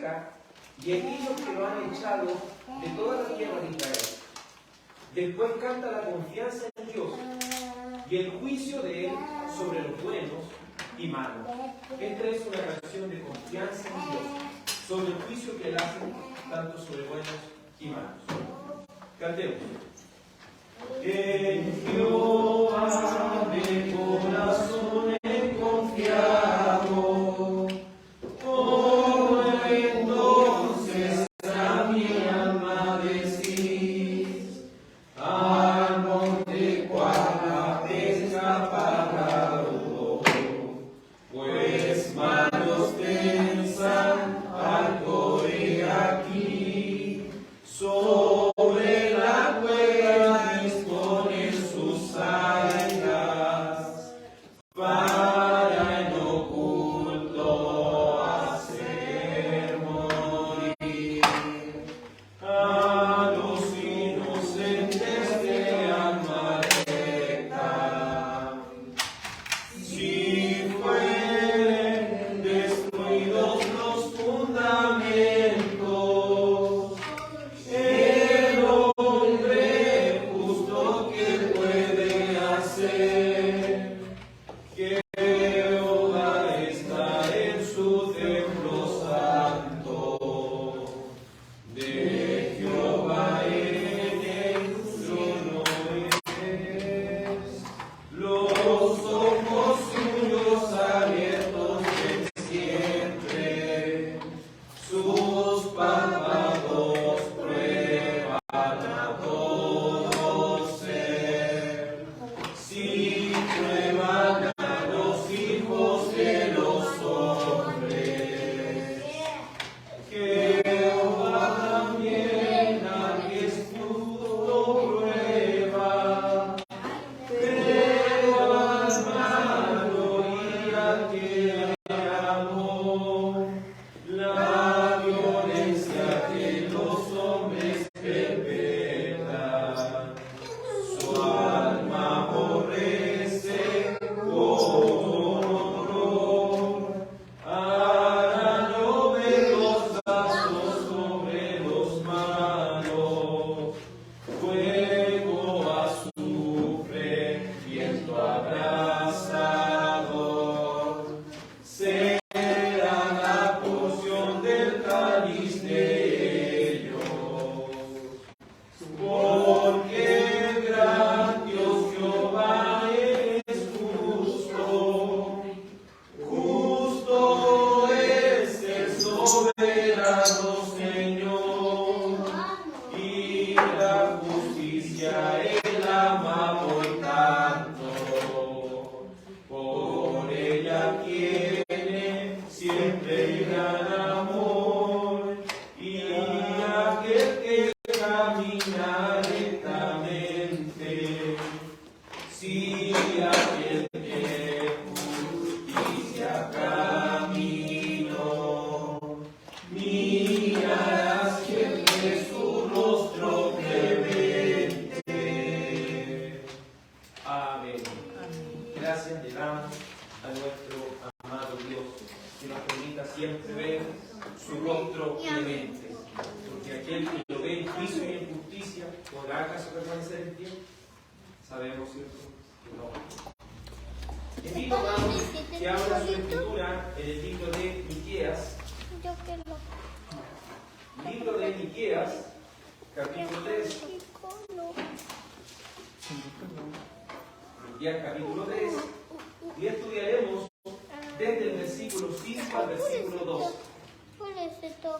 seca y aquellos que lo han echado de toda la tierra de Israel. Después canta la confianza en Dios y el juicio de Él sobre los buenos y malos. Esta es una canción de confianza en Dios sobre el juicio que Él hace tanto sobre buenos y malos. Cantemos. En Jehová de corazón he confiado, ¿cómo entonces a mi alma decís? Al monte cual la pesca parado, pues manos pensan algo he aquí, sobre la cueva disponen sus saetas, para en oculto hacer morir a los inocentes de alma recta. Si fueren destruidos los fundamentos, el hombre justo que puede hacer, que Jehová está en su templo santo, de Jehová en el trono es, los ojos suyos abiertos de siempre, sus párpados prueban a todo ser. Si prueban a los hijos de los hombres, Jehová también al que es justo prueba, pero al malo y al que le amó, la violencia que los hombres perpetran, su alma aborrece con horror, hará llover los lazos sobre los malos, fuego azufre, viento abrasador, será la porción del cáliz de ellos. Porque el gran Dios Jehová es justo, justo es el soberano Señor, y la justicia Él ama por tanto, por ella tiene siempre gran amor, y aquel que camina rectamente, si aquel que justicia camino, mirará siempre su rostro clemente. Amén. Gracias le damos a nuestro amado Dios, que nos permita siempre ver su rostro clemente, porque aquel que lo ve en juicio y en justicia, ¿podrá acaso permanecer en pie? Sabemos, ¿cierto? Que no. Invito, hermanos, que abra su escritura en el libro de Miqueas. Libro de Miqueas, capítulo 3. Miqueas, capítulo 3. Y estudiaremos desde el versículo 5 al versículo 2. ¿Cuál es esto?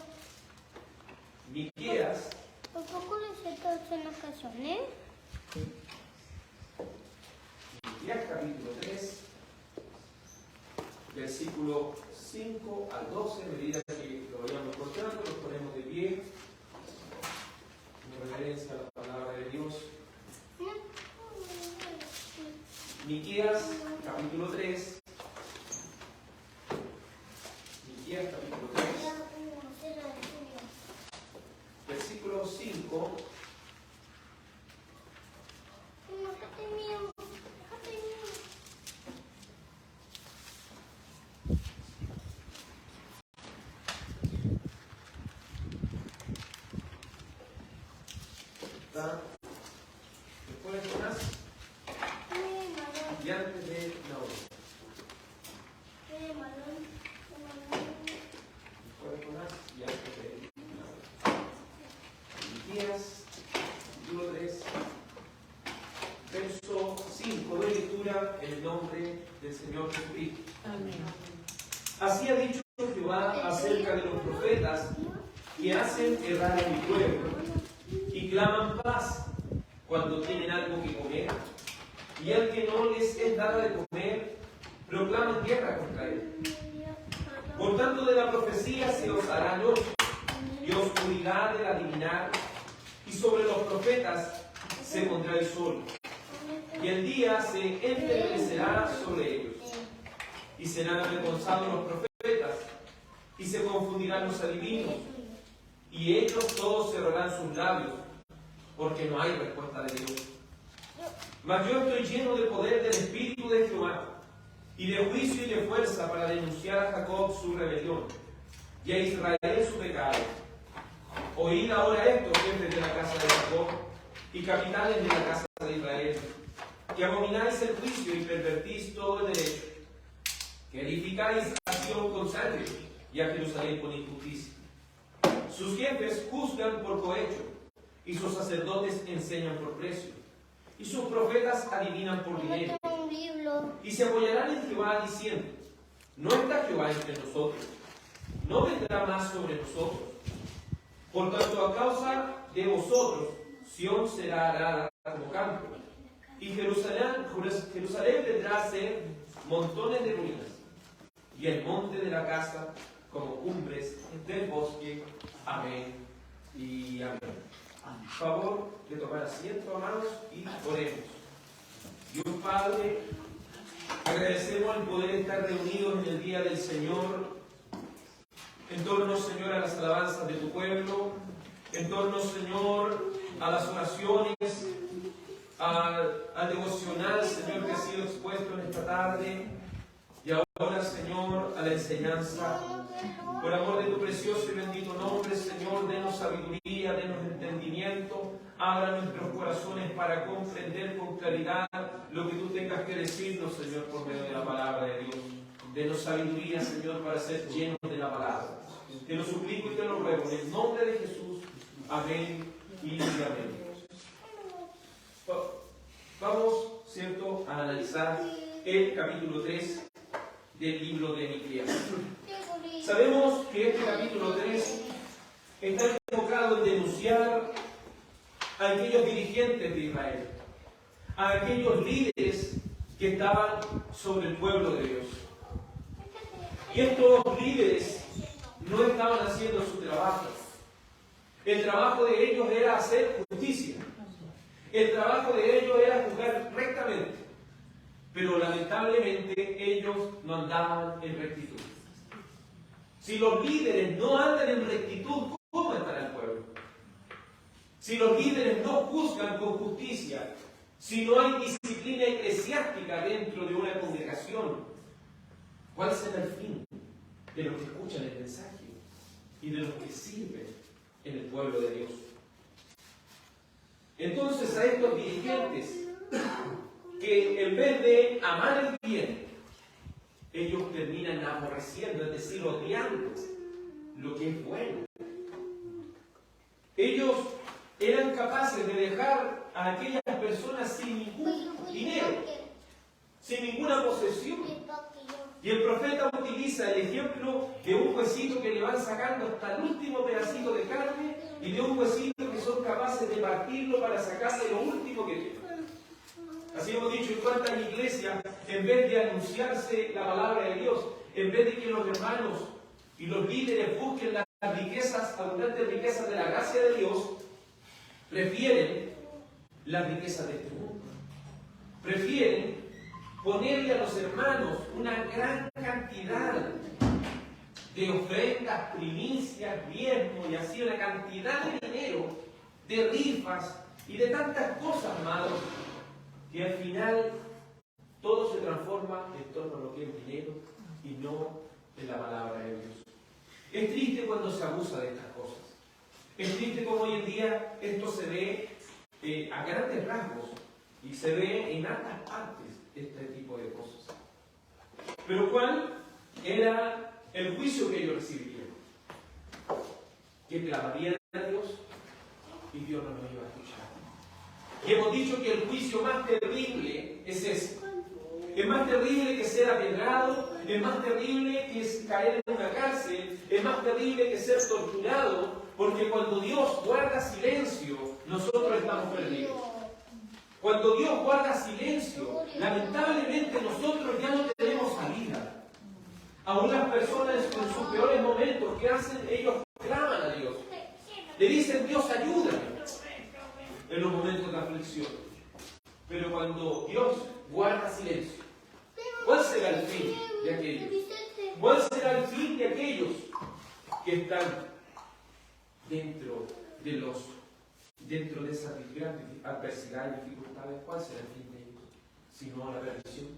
Miqueas, ¿Por poco les esto en las canciones? Miqueas, capítulo 3, versículo 5 al 12. A medida que lo vayamos cortando, nos ponemos de pie en reverencia a la palabra de Dios. Miqueas, capítulo 3. Miqueas, capítulo 3. Versículo 5. ¿Está? Después de Jonás y antes de Naúm. Después de Jonás y antes de Naúm. Miqueas, capítulo 3, verso 5, de lectura en el nombre del Señor Jesucristo. Amén. Así ha dicho Jehová acerca de los profetas que hacen errar a mi pueblo y claman paz cuando tienen algo que comer, y al que no les es dado de comer, proclaman guerra contra él. Por tanto, de la profecía se os hará noche y oscuridad del adivinar, y sobre los profetas se pondrá el sol, y el día se enternecerá sobre ellos, y serán avergonzados los profetas, y se confundirán los adivinos, y ellos todos cerrarán sus labios, porque no hay respuesta de Dios. Mas yo estoy lleno de poder del Espíritu de Jehová, y de juicio y de fuerza para denunciar a Jacob su rebelión, y a Israel su pecado. Oíd ahora esto, jefes de la casa de Jacob, y capitanes de la casa de Israel, que abomináis el juicio y pervertís todo el derecho, que edificáis a Sion con sangre y a Jerusalén con injusticia. Sus jefes juzgan por cohecho, y sus sacerdotes enseñan por precio, y sus profetas adivinan por dinero, y se apoyarán en Jehová diciendo: no está Jehová entre nosotros, no vendrá más sobre nosotros. Por tanto, a causa de vosotros, Sión será arada como campo, y Jerusalén vendrá a ser montones de ruinas, y el monte de la casa como cumbres del bosque. Amén y amén. Favor de tomar asiento, amados, y oremos. Dios Padre, agradecemos el poder estar reunidos en el día del Señor, en torno, Señor, a las alabanzas de tu pueblo, en torno, Señor, a las oraciones, al devocional, Señor, que ha sido expuesto en esta tarde, y ahora, Señor, a la enseñanza. Por amor de tu precioso y bendito nombre, Señor, denos sabiduría, denos entendimiento, abra nuestros corazones para comprender con claridad lo que tú tengas que decirnos, Señor, por medio de la palabra de Dios. Denos sabiduría, Señor, para ser llenos de la palabra. Te lo suplico y te lo ruego, en el nombre de Jesús. Amén y amén. Vamos, ¿cierto?, a analizar el capítulo 3 del libro de Miqueas. Sabemos que este capítulo 3 está enfocado en denunciar a aquellos dirigentes de Israel, a aquellos líderes que estaban sobre el pueblo de Dios. Y estos líderes no estaban haciendo su trabajo. El trabajo de ellos era hacer justicia. El trabajo de ellos era juzgar rectamente. Pero lamentablemente ellos no andaban en rectitud. Si los líderes no andan en rectitud, ¿cómo estará el pueblo? Si los líderes no juzgan con justicia, si no hay disciplina eclesiástica dentro de una congregación, ¿cuál será el fin de los que escuchan el mensaje y de los que sirven en el pueblo de Dios? Entonces, a estos dirigentes que en vez de amar el bien, ellos terminan aborreciendo, es decir, odiando lo que es bueno. Ellos eran capaces de dejar a aquellas personas sin ningún dinero, sin ninguna posesión. Y el profeta utiliza el ejemplo de un huesito que le van sacando hasta el último pedacito de carne y de un huesito que son capaces de partirlo para sacarle lo último que tiene. Así hemos dicho en cuántas iglesias, en vez de anunciarse la palabra de Dios, en vez de que los hermanos y los líderes busquen las riquezas, abundantes riquezas de la gracia de Dios, prefieren las riquezas de este mundo. Prefieren ponerle a los hermanos una gran cantidad de ofrendas, primicias, diezmos y así una cantidad de dinero, de rifas y de tantas cosas, amados, que al final todo se transforma en torno a lo que es dinero y no en la palabra de Dios. Es triste cuando se abusa de estas cosas. Es triste como hoy en día esto se ve a grandes rasgos y se ve en ambas partes este tipo de cosas. Pero ¿cuál era el juicio que ellos recibieron? Que clamarían a Dios y Dios no los iba a escuchar. Y hemos dicho que el juicio más terrible es ese. Es más terrible que ser apedreado, es más terrible que caer en una cárcel, es más terrible que ser torturado, porque cuando Dios guarda silencio, nosotros estamos perdidos. Cuando Dios guarda silencio, lamentablemente nosotros ya no tenemos salida. Aún las personas en sus peores momentos, ¿qué hacen? Ellos claman a Dios. Le dicen, Dios, ayúdame en los momentos de aflicción. Pero cuando Dios guarda silencio, ¿cuál será el fin de aquellos? ¿Cuál será el fin de aquellos que están dentro de esa gran adversidad y dificultades? ¿Cuál será el fin de ellos? Sino la perdición.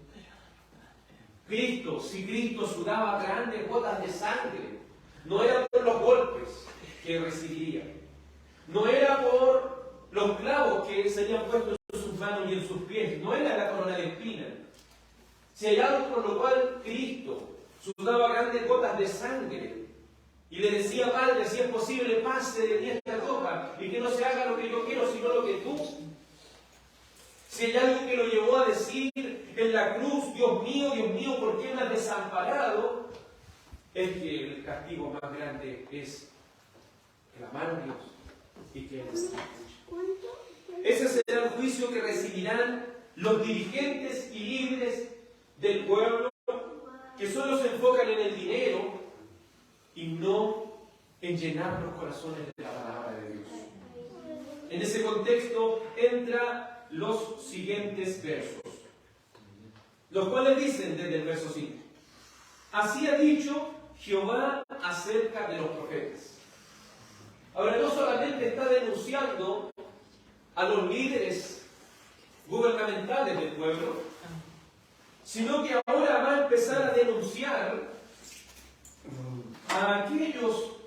Cristo, si Cristo sudaba grandes gotas de sangre, no era por los golpes que recibiría, no era por los clavos que se habían puesto en sus manos y en sus pies, no era la corona de espinas. Si hay algo por lo cual Cristo sudaba grandes gotas de sangre y le decía, Padre, si es posible, pase de mí esta copa y que no se haga lo que yo quiero, sino lo que tú. Si hay algo que lo llevó a decir en la cruz, Dios mío, ¿por qué me has desamparado? Es que el castigo más grande es clamar a Dios y que Él escuche. Ese será el juicio que recibirán los dirigentes y líderes del pueblo, que solo se enfocan en el dinero y no en llenar los corazones de la palabra de Dios. En ese contexto entran los siguientes versos, los cuales dicen desde el verso 5: así ha dicho Jehová acerca de los profetas. Ahora, no solamente está denunciando a los líderes gubernamentales del pueblo, sino que ahora va a empezar a denunciar a aquellos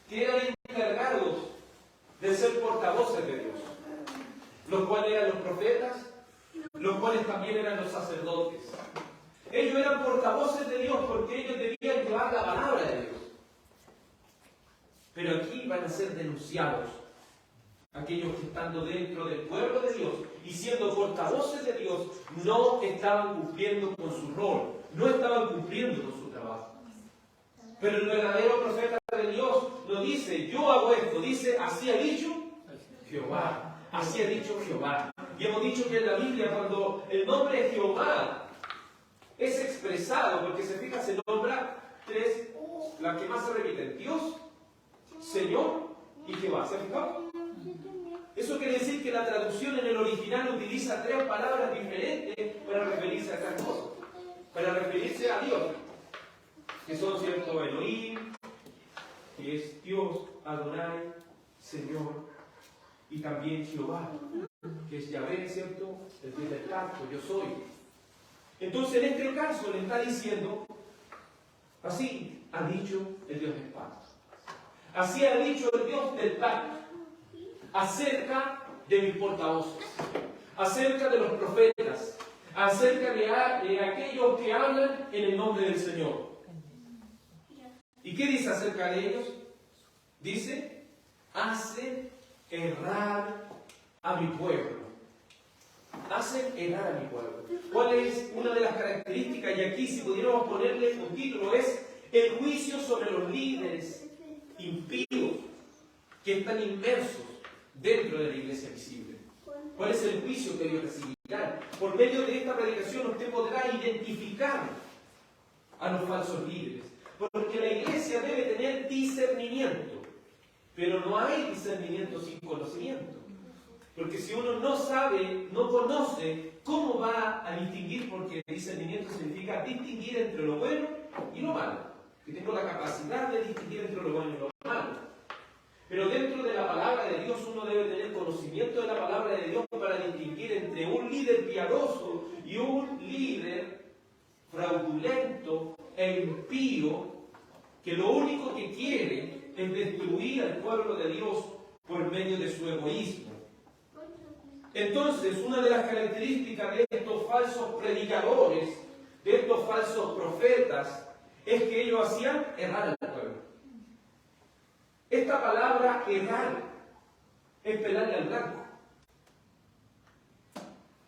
que eran encargados de ser portavoces de Dios, los cuales eran los profetas, los cuales también eran los sacerdotes. Ellos eran portavoces de Dios porque ellos debían llevar la palabra de Dios. Pero aquí van a ser denunciados aquellos que estando dentro del pueblo de Dios y siendo portavoces de Dios no estaban cumpliendo con su rol, no estaban cumpliendo con su trabajo. Pero el verdadero profeta de Dios no dice, yo hago esto, dice, así ha dicho Jehová, así ha dicho Jehová. Y hemos dicho que en la Biblia cuando el nombre de Jehová es expresado, porque se fija, se nombra tres, las que más se repiten: Dios, Señor y Jehová. ¿Se fijó? Eso quiere decir que la traducción en el original utiliza tres palabras diferentes para referirse a estas cosas, para referirse a Dios, que son, cierto, Elohim, que es Dios, Adonai, Señor, y también Jehová, que es Yahvé, ¿cierto? El Dios del pacto, yo soy. Entonces, en este caso, le está diciendo, así ha dicho el Dios del pacto. Así ha dicho el Dios del pacto acerca de mis portavoces, acerca de los profetas, acerca de aquellos que hablan en el nombre del Señor. ¿Y qué dice acerca de ellos? Dice, hacen errar a mi pueblo. Hacen errar a mi pueblo. ¿Cuál es una de las características? Y aquí, si pudiéramos ponerle un título, es el juicio sobre los líderes impíos que están inmersos dentro de la iglesia visible. ¿Cuál es el juicio que ellos recibirán? Por medio de esta predicación usted podrá identificar a los falsos líderes. Porque la iglesia debe tener discernimiento. Pero no hay discernimiento sin conocimiento. Porque si uno no sabe, no conoce, ¿cómo va a distinguir? Porque discernimiento significa distinguir entre lo bueno y lo malo. Que tengo la capacidad de distinguir entre lo bueno y lo malo. Pero dentro de la palabra de Dios uno debe tener conocimiento de la palabra de Dios para distinguir entre un líder piadoso y un líder fraudulento e impío, que lo único que quiere es destruir al pueblo de Dios por medio de su egoísmo. Entonces, una de las características de estos falsos predicadores, de estos falsos profetas, es que ellos hacían errar al pueblo. Esta palabra errar es pelarle al blanco.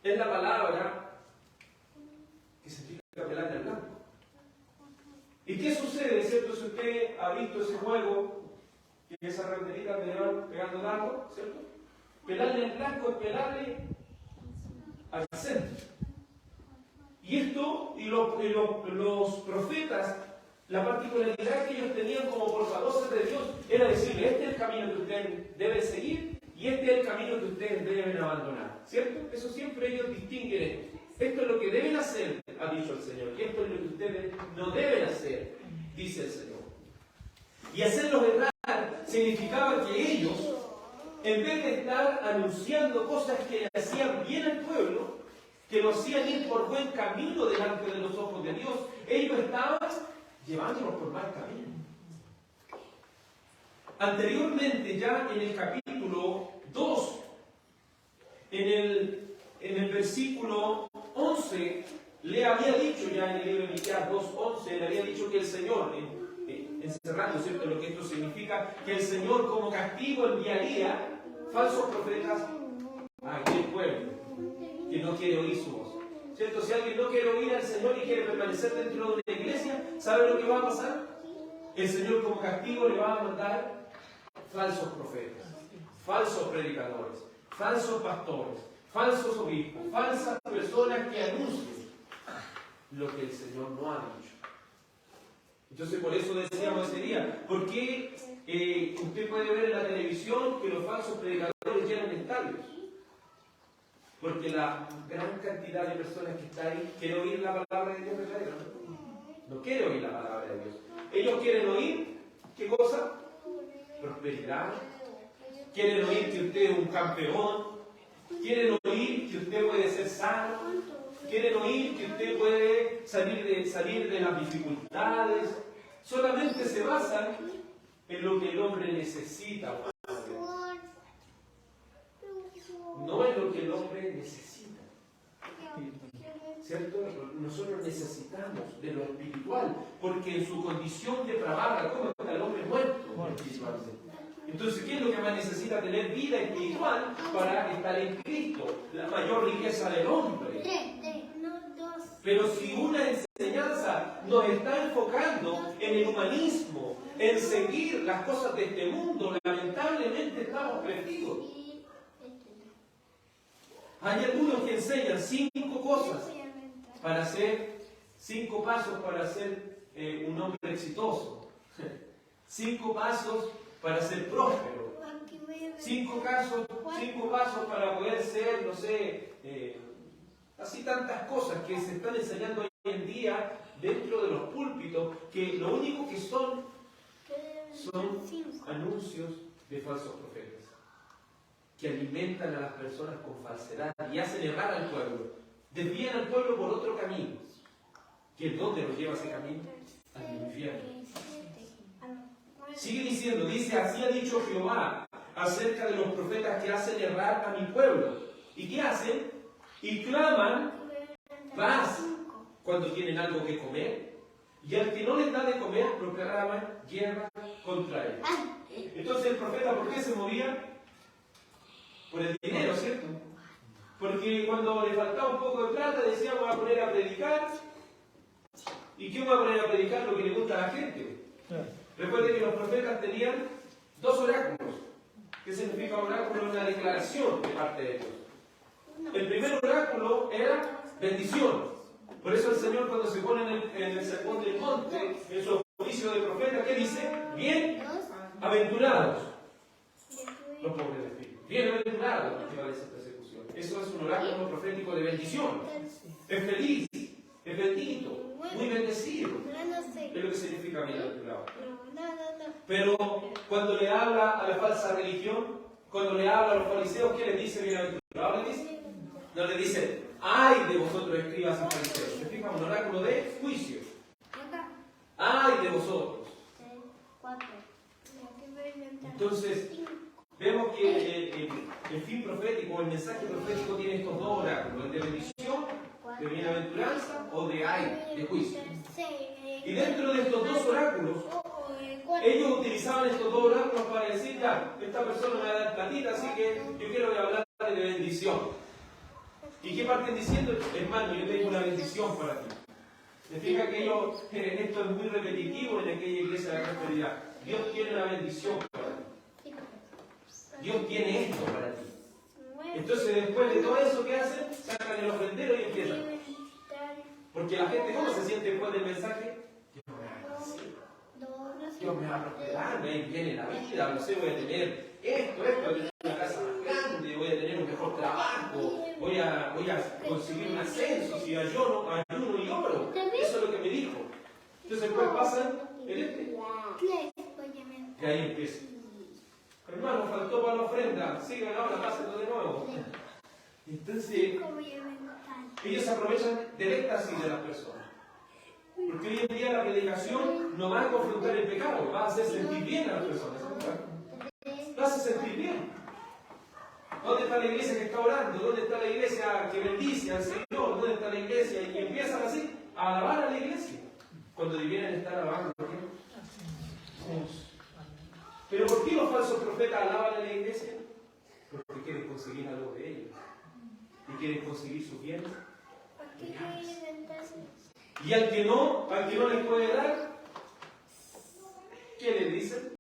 Es la palabra que significa pelarle al blanco. ¿Y qué sucede, cierto? Si usted ha visto ese juego, que esas banderitas me van pegando largo, ¿cierto? Pelarle al blanco es pelarle al centro. Y esto, y los profetas, la particularidad que ellos tenían como portavoces de Dios era decirle, este es el camino que ustedes deben seguir y este es el camino que ustedes deben abandonar. ¿Cierto? Eso siempre ellos distinguen esto. Esto es lo que deben hacer, ha dicho el Señor, y esto es lo que ustedes no deben hacer, dice el Señor. Y hacerlos errar significaba que ellos, en vez de estar anunciando cosas que le hacían bien al pueblo, que lo hacían ir por buen camino delante de los ojos de Dios, ellos estaban llevándolos por mal camino. Anteriormente, ya en el capítulo 2, en el versículo 11, le había dicho ya en el libro de Miqueas 2:11, le había dicho que el Señor, encerrando, ¿cierto?, lo que esto significa, que el Señor como castigo enviaría falsos profetas a aquel pueblo que no quiere oír su voz. ¿Cierto? Si alguien no quiere oír al Señor y quiere permanecer dentro de una iglesia, ¿sabe lo que va a pasar? El Señor como castigo le va a mandar falsos profetas, falsos predicadores, falsos pastores, falsos obispos, falsas personas que anuncien lo que el Señor no ha dicho. Entonces, por eso decíamos ese día, ¿por qué usted puede ver en la televisión que los falsos predicadores llenan estadios? Porque la gran cantidad de personas que está ahí quiere oír la palabra de Dios verdadera. No quiere oír la palabra de Dios. Ellos quieren oír, ¿qué cosa? Prosperidad. Quieren oír que usted es un campeón. Quieren oír que usted puede ser sano. Quieren oír que usted puede salir de las dificultades. Solamente se basan en lo que el hombre necesita. No es lo que el hombre necesita. ¿Cierto? Nosotros necesitamos de lo espiritual, porque en su condición depravada, ¿cómo está el hombre muerto espiritualmente? Entonces, ¿qué es lo que más necesita? Tener vida espiritual para estar en Cristo, la mayor riqueza del hombre. Pero si una enseñanza nos está enfocando en el humanismo, en seguir las cosas de este mundo, lamentablemente estamos perdidos. Hay algunos que enseñan 5 cosas para hacer, 5 pasos para ser un hombre exitoso, 5 pasos para ser próspero, 5 pasos para poder ser, no sé, así tantas cosas que se están enseñando hoy en día dentro de los púlpitos, que lo único que son anuncios de falsos profetas, que alimentan a las personas con falsedad y hacen errar al pueblo, desvían al pueblo por otro camino. ¿Que dónde nos lleva ese camino? Al infierno. Sigue diciendo, dice, así ha dicho Jehová acerca de los profetas que hacen errar a mi pueblo. ¿Y qué hacen? Y claman paz cuando tienen algo que comer, y al que no les da de comer proclaman guerra contra ellos. Entonces el profeta, ¿por qué se movía? Por el dinero, ¿cierto? Porque cuando le faltaba un poco de plata decía, voy a poner a predicar. ¿Y quién va a poner a predicar? Lo que le gusta a la gente. Recuerden que los profetas tenían 2 oráculos. ¿Qué significa oráculo? Una declaración de parte de Dios. El primer oráculo era bendición. Por eso el Señor, cuando se pone en el sermón del monte, en su oficio de profeta, ¿qué dice? Bienaventurados los pobres de espíritu. Bienaventurados los que padecen persecución. Eso es un oráculo profético de bendición. Es feliz, es bendito, muy bendecido. Es lo que significa bienaventurado. Pero cuando le habla a la falsa religión, cuando le habla a los fariseos, ¿qué les dice bienaventurado? ¿Le dice? No le dice, ¡ay de vosotros, escribas y fariseos! ¿Se fijan? Un oráculo de juicio. ¡Ay de vosotros! Entonces, vemos que el fin profético, el mensaje profético tiene estos dos oráculos, el de bendición, de bienaventuranza o de ay, de juicio. Y dentro de estos dos oráculos, ellos utilizaban estos dos oráculos para decir, ya, esta persona me va a dar platita, así que yo quiero hablar de bendición. ¿Y qué parten diciendo? Hermano, yo tengo una bendición para ti. Se fija que ellos, esto es muy repetitivo en aquella iglesia de la prosperidad. Dios tiene una bendición para ti. Dios tiene esto para ti. Entonces, después de todo eso, ¿qué hacen? Sacan el ofrendero y empiezan. Porque la gente, ¿cómo se siente después del mensaje? Dios me va a prosperar, me viene la vida, no sé, voy a tener esto, voy a tener una casa más grande, voy a tener un mejor trabajo, voy a conseguir un ascenso, si ayuno y oro. Eso es lo que me dijo. Entonces después pasan el y ahí empieza. Hermano, faltó para la ofrenda, sigan ahora, pásenlo de nuevo. Entonces, ellos se aprovechan del éxtasis de las personas. Porque hoy en día la predicación no va a confrontar el pecado, va a hacer sentir bien a las personas. Va a hacer sentir bien. ¿Dónde está la iglesia que está orando? ¿Dónde está la iglesia que bendice al Señor? ¿Dónde está la iglesia? Y empiezan así a alabar a la iglesia. Cuando debieran estar alabando a Dios. Pero ¿por qué los falsos profetas alaban a la iglesia? Porque quieren conseguir algo de ellos. Y quieren conseguir sus bienes. Y al que no les puede dar, ¿qué le dicen?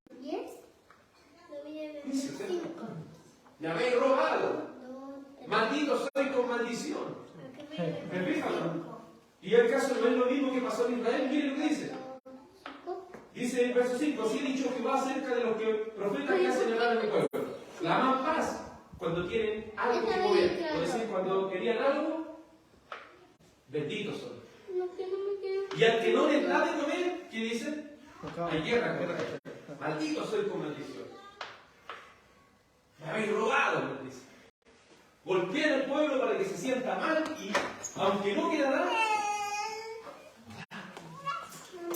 Me habéis robado. Maldito soy con maldición. ¿Me fijan? Y el caso no es lo mismo que pasó en Israel. Miren lo que dice. Dice en verso 5, así he dicho Jehová acerca de los profetas que hacen errar en mi pueblo. Claman paz cuando tienen algo que comer. O decir, cuando querían algo, benditos son. Y al que no les da de comer, ¿qué dicen? Hay guerra. Maldito soy con maldición. Me habéis robado, me dice. Golpean al pueblo para que se sienta mal y, aunque no quiera dar,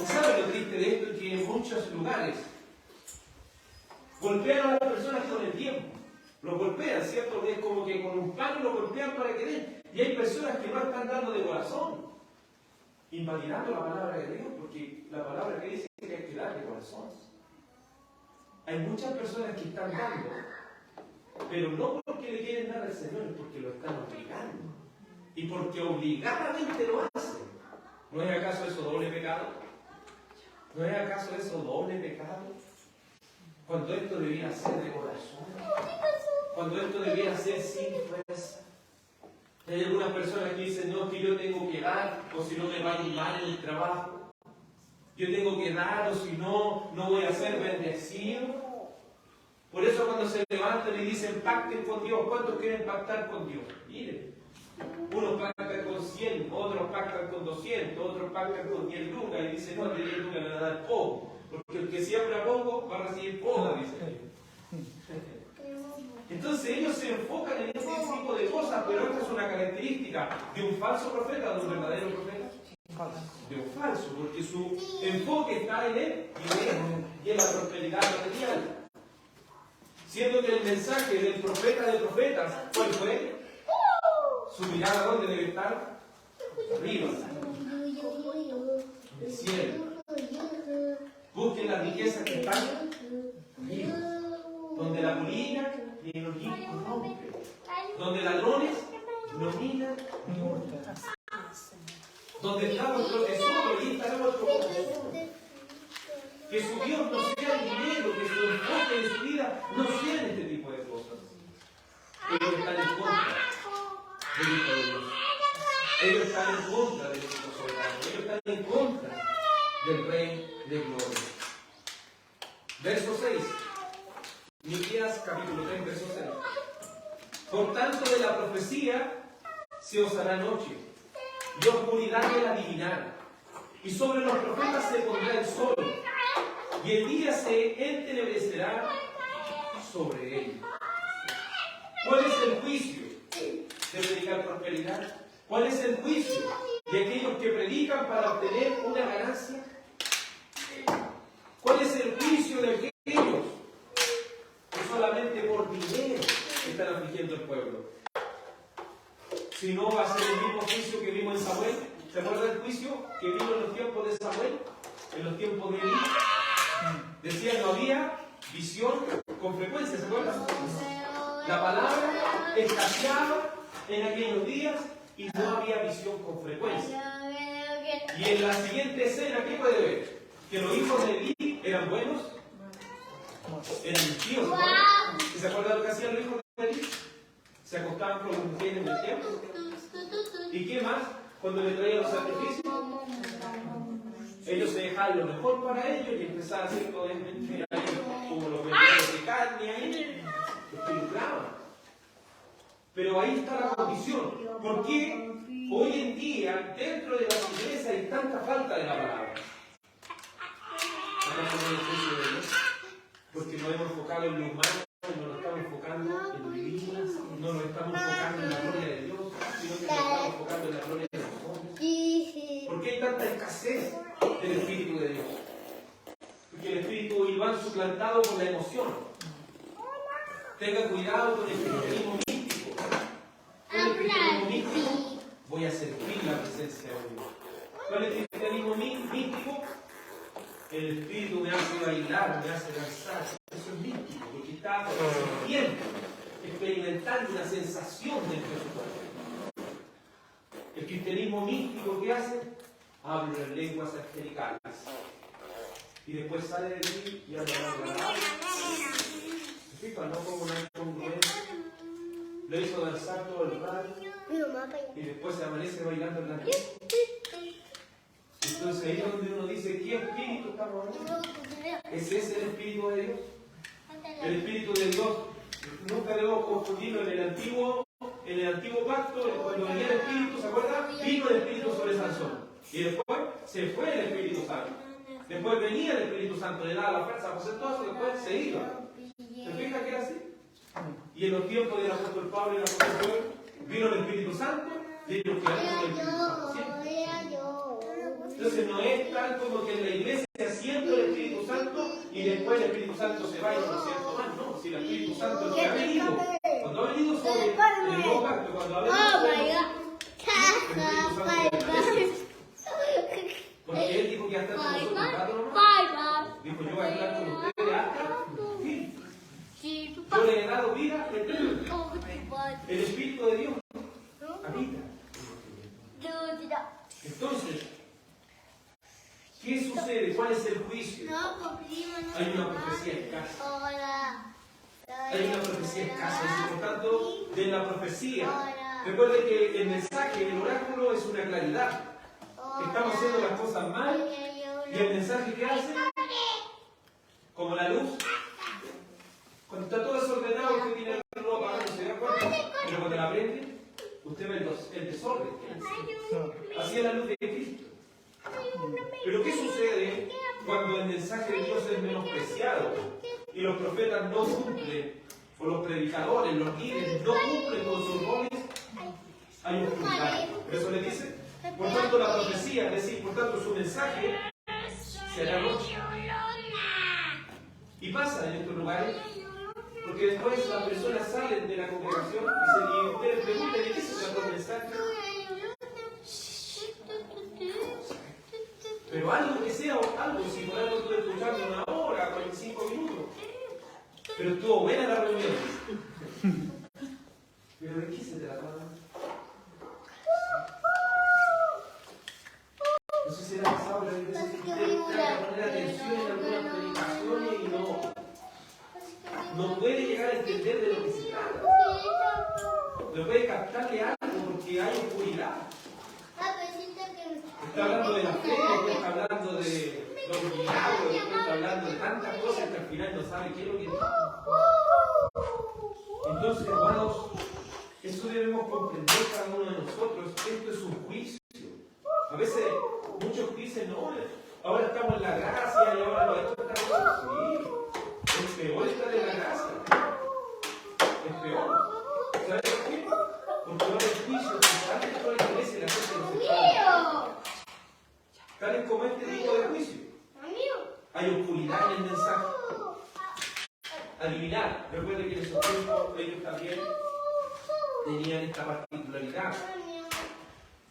¿sabe lo triste de esto? Que en muchos lugares golpean a las personas con el tiempo. Los golpean, ¿cierto? Es como que con un palo los golpean para que den. Y hay personas que no están dando de corazón, invalidando la palabra de Dios, porque la palabra que dice que hay que dar de corazón. Hay muchas personas que están dando, pero no porque le quieren dar al Señor, es porque lo están obligando. Y porque obligadamente lo hacen. ¿No es acaso eso doble pecado? ¿No es acaso eso doble pecado? Cuando esto debiera ser de corazón. Cuando esto debiera ser sin fuerza. Hay algunas personas que dicen, no, que yo tengo que dar, o si no me va a ir mal en el trabajo. Yo tengo que dar, o si no, no voy a ser bendecido. Por eso cuando se levantan y dicen, pacten con Dios, ¿cuántos quieren pactar con Dios? Miren, unos pactan con 100, otros pactan con 200, otros pactan con 10 lucas, y dicen, no, de 10 lucas le van a dar poco, porque el que siembra poco va a recibir poco, dicen. Entonces ellos se enfocan en ese tipo de cosas, pero esta es una característica de un falso profeta o de un verdadero profeta. De un falso, porque su enfoque está en él y en la prosperidad material. Siendo que el mensaje del profeta de profetas, ¿cuál fue? Su mirada, ¿dónde debe estar? Arriba. En el cielo. Busquen las riquezas que están arriba. Donde la polilla ni los hijos rompen. Donde ladrones no miran ni hurtan. Donde está nuestro tesoro, allí estará nuestro corazón. Que su Dios no sea el dinero, que su enfoque en su vida no sea este tipo de cosas. Ellos están en contra del Hijo de Dios. Ellos están en contra del Hijo soberano. Ellos están en contra del Rey de Gloria. Verso 6. Miqueas capítulo 3, verso 6. Por tanto de la profecía se os hará noche, y oscuridad del adivinar, y sobre los profetas se pondrá el sol, y el día se entenebrecerá sobre ellos. ¿Cuál es el juicio de predicar prosperidad? ¿Cuál es el juicio de aquellos que predican para obtener una ganancia? ¿Cuál es el juicio de aquellos que solamente por dinero están afligiendo Si no, va a ser el mismo juicio que vimos en Samuel. ¿Se acuerdan del juicio que vino en los tiempos de Samuel? En los tiempos de Elí. Decía, no había visión con frecuencia, ¿se acuerdan? La palabra escaseaba en aquellos días y no había visión con frecuencia. Y en la siguiente escena, ¿qué puede ver? Que los hijos de Elí eran buenos, eran impíos. ¿Se acuerdan lo que hacían los hijos de Elí? Se acostaban con las mujeres en el templo. ¿Y qué más? Cuando le traían los sacrificios, ellos se dejaban lo mejor para ellos y empezaban a hacer todo como los vendedores de carne ahí, los filtraban. Pero ahí está la condición. ¿Por qué hoy en día, dentro de las iglesias, hay tanta falta de la palabra? Porque nos hemos enfocado en lo humano, no nos estamos enfocando en lo divino, no nos estamos enfocando en la gloria de Dios, sino que nos estamos enfocando en la gloria de los hombres. ¿Por qué hay tanta escasez del Espíritu de Dios? Porque el Espíritu hoy va suplantado por la emoción. Tenga cuidado con el cristianismo místico. Con el cristianismo místico voy a sentir la presencia de Dios. Con el cristianismo místico, el Espíritu me hace bailar, me hace danzar. Eso es místico, porque está sintiendo, experimentando una sensación dentro de su cuerpo. El cristianismo místico, ¿qué hace? Habla en lenguas angelicales. Y después sale de mí y habla en palabras. ¿Se fijan? No como una incongruencia. Lo hizo danzar todo el rato. Y después se amanece bailando en la noche. Entonces ahí es donde uno dice, ¿qué espíritu estamos hablando? ¿Es ese el Espíritu de Dios? El Espíritu de Dios nunca debemos confundirlo en el antiguo pacto, cuando venía el Espíritu, ¿se acuerdan? Vino el Espíritu sobre Sansón. Y después se fue el Espíritu Santo. Después venía el Espíritu Santo, le daba la fuerza para hacer todo eso, después se iba. ¿Se fijan que era así? Y en los tiempos del apóstol Pablo y el apóstol Pedro, vino el Espíritu Santo y ellos quedaron con el Espíritu Santo siempre. Entonces no es tal como que en la iglesia siempre el Espíritu Santo y después el Espíritu Santo se va y no lo siento más, no. Si el Espíritu Santo que ha venido, cuando ha venido sobre el nuevo pacto, cuando ha venido sobre el Espíritu Santo permanece. Porque Él dijo que hasta con nosotros un rato nomás. Dijo, yo voy a hablar con ustedes hasta el fin. Yo le he dado vida eterna. El Espíritu de Dios habita. Entonces, ¿qué sucede? ¿Cuál es el juicio? Hay una profecía escasa. Hay una profecía escasa. Y por tanto, de la profecía, recuerde que el mensaje, el oráculo es una claridad. Estamos haciendo las cosas mal y el mensaje que hace, como la luz, cuando está todo desordenado, usted tiene la luz apagada, ¿se da cuenta? Pero cuando la prende, usted ve el desorden. Así es la luz de Cristo. Pero ¿qué sucede cuando el mensaje de Dios es menospreciado y los profetas no cumplen, o los predicadores, los líderes no cumplen con sus roles? Hay oscuridad. Por eso le dice, por tanto la profecía, es decir, por tanto su mensaje será noche. Y pasa en estos lugares, porque después las personas salen de la congregación y ustedes preguntan, ¿de qué se trató el mensaje? Pero algo que sea algo, si por algo estuve escuchando 1 hora, 45 minutos. Pero estuvo buena la reunión. ¿Pero de qué se trataba? No sé si le ha pasado, pero hay veces que usted trata de poner atención en algunas predicaciones y no puede llegar a entender de lo que se trata. No puede captarle algo porque hay oscuridad. Está hablando de la fe, después está hablando de los milagros, después está hablando de tantas cosas que al final no sabe qué es lo que es. Entonces, hermanos, eso debemos comprender cada uno de nosotros. Esto es un juicio. A veces muchos dicen, no, ahora estamos en la gracia y ahora lo otro está sí. Es peor estar en la gracia. Es peor. ¿Sabes por qué? Porque ahora el juicio que sale de toda la iglesia y la gente no se sabe. Tales como este tipo de juicio. Hay oscuridad en el mensaje. Adivinar. Recuerde que en esos tiempos ellos también tenían esta particularidad.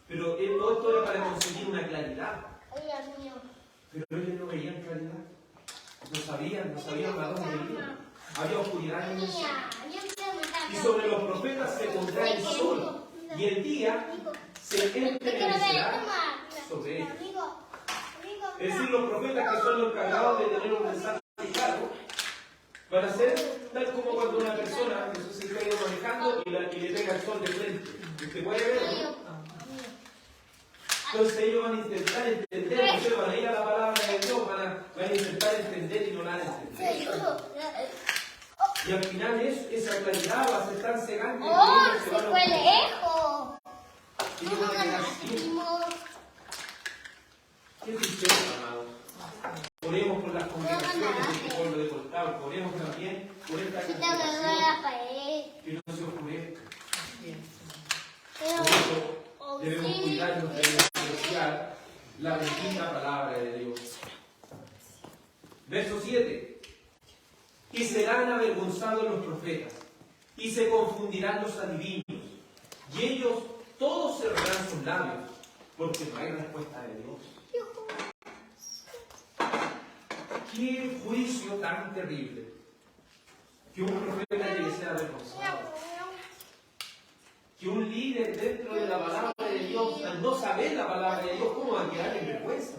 Pero todo esto era para conseguir una claridad. Pero ellos no veían claridad. No sabían a dónde iban. Había oscuridad en ellos. Y sobre los profetas se pondrá el sol. Y el día se entremecerá sobre ellos. Es decir, los profetas, que son los encargados de tener un mensaje claro, van a ser tal como cuando una persona, Jesús se está manejando y le pega el sol de frente. ¿Usted puede verlo? Entonces ellos van a intentar entender, ustedes van a ir a la palabra de Dios, van a intentar entender y no la van a entender. Y al final esa claridad va a ser tan cegante que ellos se van a lejos! ellos van a quedar ciegos. ¿Qué tristeza, amados? Oremos por las congregaciones de este pueblo deportado, oremos también por esta congregación que no se oscurezca. Por eso debemos cuidarnos de despreciar la bendita palabra de Dios. Verso 7. Y serán avergonzados los profetas, y se confundirán los adivinos, y ellos todos cerrarán sus labios, porque no hay respuesta de Dios. Qué juicio tan terrible, que un profeta llegue a ser avergonzado. Que un líder dentro de la palabra de Dios, al no saber la palabra de Dios, ¿cómo va a quedar en vergüenza?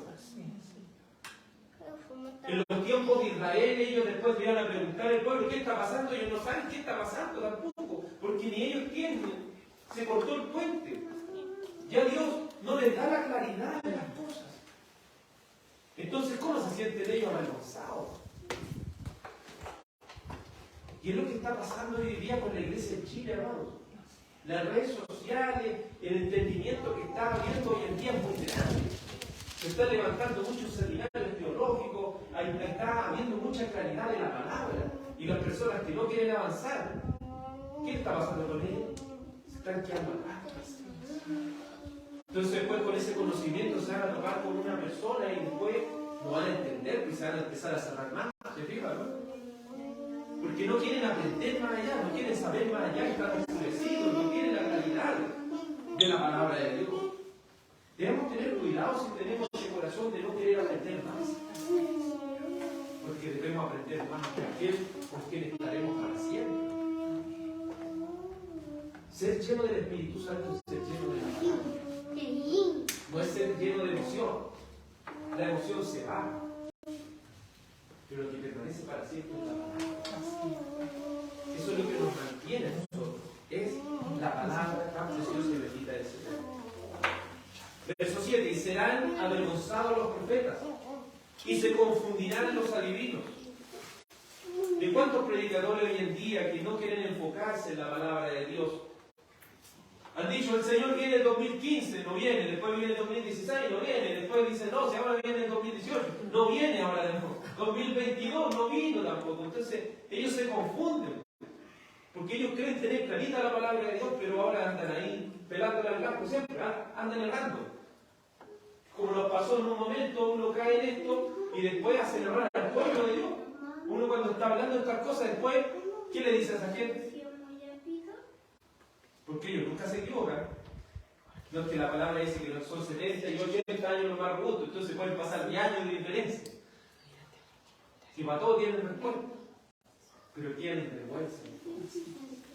En los tiempos de Israel, ellos después le iban a preguntar al pueblo, ¿qué está pasando? Ellos no saben qué está pasando tampoco, porque ni ellos tienen. Se cortó el puente. Ya Dios no les da la claridad de las cosas. Entonces, ¿cómo se sienten ellos avergonzados? Y es lo que está pasando hoy día con la iglesia en Chile, hermanos. Las redes sociales, el entendimiento que está habiendo hoy en día es muy grande. Se están levantando muchos seminarios teológicos, está habiendo mucha claridad de la palabra. Y las personas que no quieren avanzar, ¿qué está pasando con ellos? Se están quedando atrás. Entonces después con ese conocimiento se van a topar con una persona y después no van a entender y se van a empezar a cerrar más. ¿Se fijan, no? Porque no quieren aprender más allá, no quieren saber más allá, están endurecidos, no tienen la claridad de la palabra de Dios. Debemos tener cuidado si tenemos ese corazón de no querer aprender más. Porque debemos aprender más de aquel por quien estaremos para siempre. Ser lleno del Espíritu Santo es ser lleno de la palabra. No es ser lleno de emoción. La emoción se va. Pero lo que permanece para siempre es la palabra. Eso es lo que nos mantiene a nosotros. Es la palabra tan preciosa y bendita del Señor. Verso 7. Y serán avergonzados los profetas, y se confundirán los adivinos. ¿De cuántos predicadores hoy en día que no quieren enfocarse en la palabra de Dios han dicho, el Señor viene en 2015, no viene, después viene en 2016, no viene, después dicen, no, si ahora viene en 2018, no viene ahora de nuevo, 2022 no vino tampoco? Entonces ellos se confunden, porque ellos creen tener clarita la palabra de Dios, pero ahora andan ahí pelando al campo, siempre andan errando. Como nos pasó en un momento, uno cae en esto y después hacen errar al pueblo de Dios. Uno cuando está hablando de estas cosas, después, ¿qué le dice a esa gente? Porque ellos nunca se equivocan. No es que la palabra dice que son 70 y 80 años los más robustos, entonces pueden pasar 10 años de diferencia. Si para todos tienen respuesta, pero tienen vergüenza.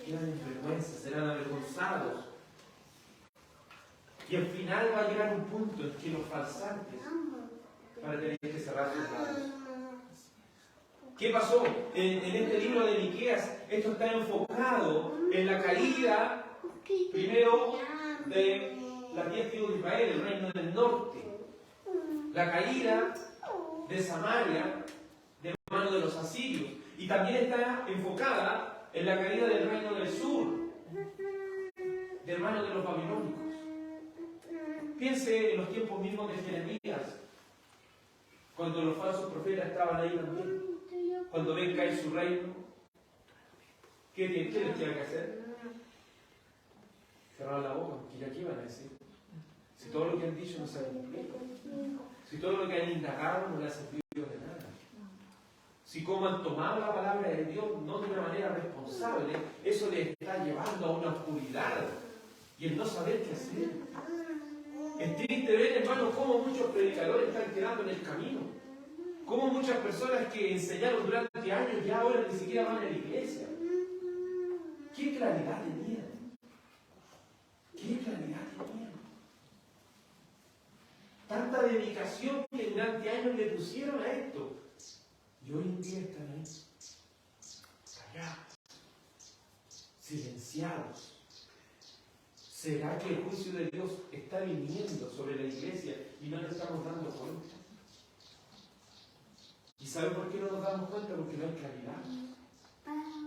Tienen vergüenza, serán avergonzados. Y al final va a llegar un punto en que los falsantes van a tener que cerrar sus labios. ¿Qué pasó? En este libro de Miqueas, esto está enfocado en la caída primero de las 10 tribus de Israel, el reino del norte. La caída de Samaria de mano de los asirios. Y también está enfocada en la caída del reino del sur, de mano de los babilónicos. Piense en los tiempos mismos de Jeremías, cuando los falsos profetas estaban ahí también. Cuando ven caer su reino, ¿qué les tiene que hacer? Cerrar la boca, porque ya qué van a decir. Si todo lo que han dicho no se ha cumplido, si todo lo que han indagado no le ha servido de nada, si como han tomado la palabra de Dios no de una manera responsable, eso les está llevando a una oscuridad y el no saber qué hacer. Es triste ver, hermano, cómo muchos predicadores están quedando en el camino. Cómo muchas personas que enseñaron durante años ya ahora ni siquiera van a la iglesia. ¿Qué claridad tenían? ¿Qué claridad tenían? Tanta dedicación que durante años le pusieron a esto. Y hoy en día están ahí, callados, silenciados. ¿Será que el juicio de Dios está viniendo sobre la iglesia y no nos estamos dando cuenta? ¿Y saben por qué no nos damos cuenta? Porque no hay claridad.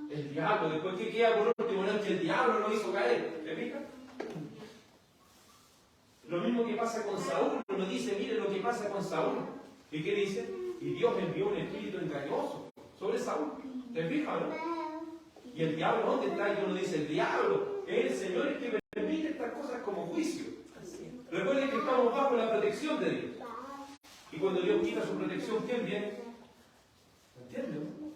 El diablo, después que queda por último, no es que el diablo lo hizo caer. ¿Te fijas? Lo mismo que pasa con Saúl. Uno dice, mire lo que pasa con Saúl. ¿Y qué dice? Y Dios envió un espíritu engañoso sobre Saúl. ¿Te fijas, no? Y el diablo, ¿dónde está? Y uno dice, el diablo es el Señor el que permite estas cosas como juicio. Recuerden que estamos bajo la protección de Dios. Y cuando Dios quita su protección, ¿quién viene? ¿Entienden?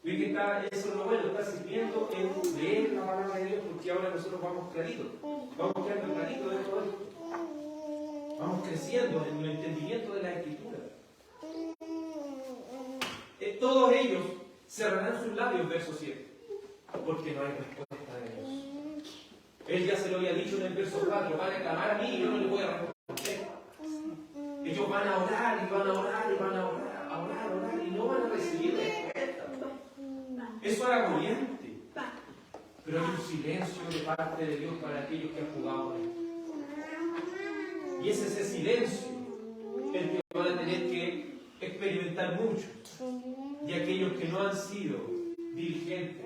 Ven que eso es lo bueno, está sirviendo en leer la palabra de Dios, porque ahora nosotros vamos claritos. Vamos quedando claritos de todo esto. Vamos creciendo en el entendimiento de la Escritura. Todos ellos cerrarán sus labios, verso 7, porque no hay respuesta de Dios. Él ya se lo había dicho en el verso 4, van a clamar a mí y yo no les voy a responder. Ellos van a orar y van a orar y van a orar y no van a recibir respuesta. Eso era agobiante. Pero hay un silencio de parte de Dios para aquellos que han jugado con Él. Y es ese silencio el que van a tener que experimentar mucho. De aquellos que no han sido diligentes,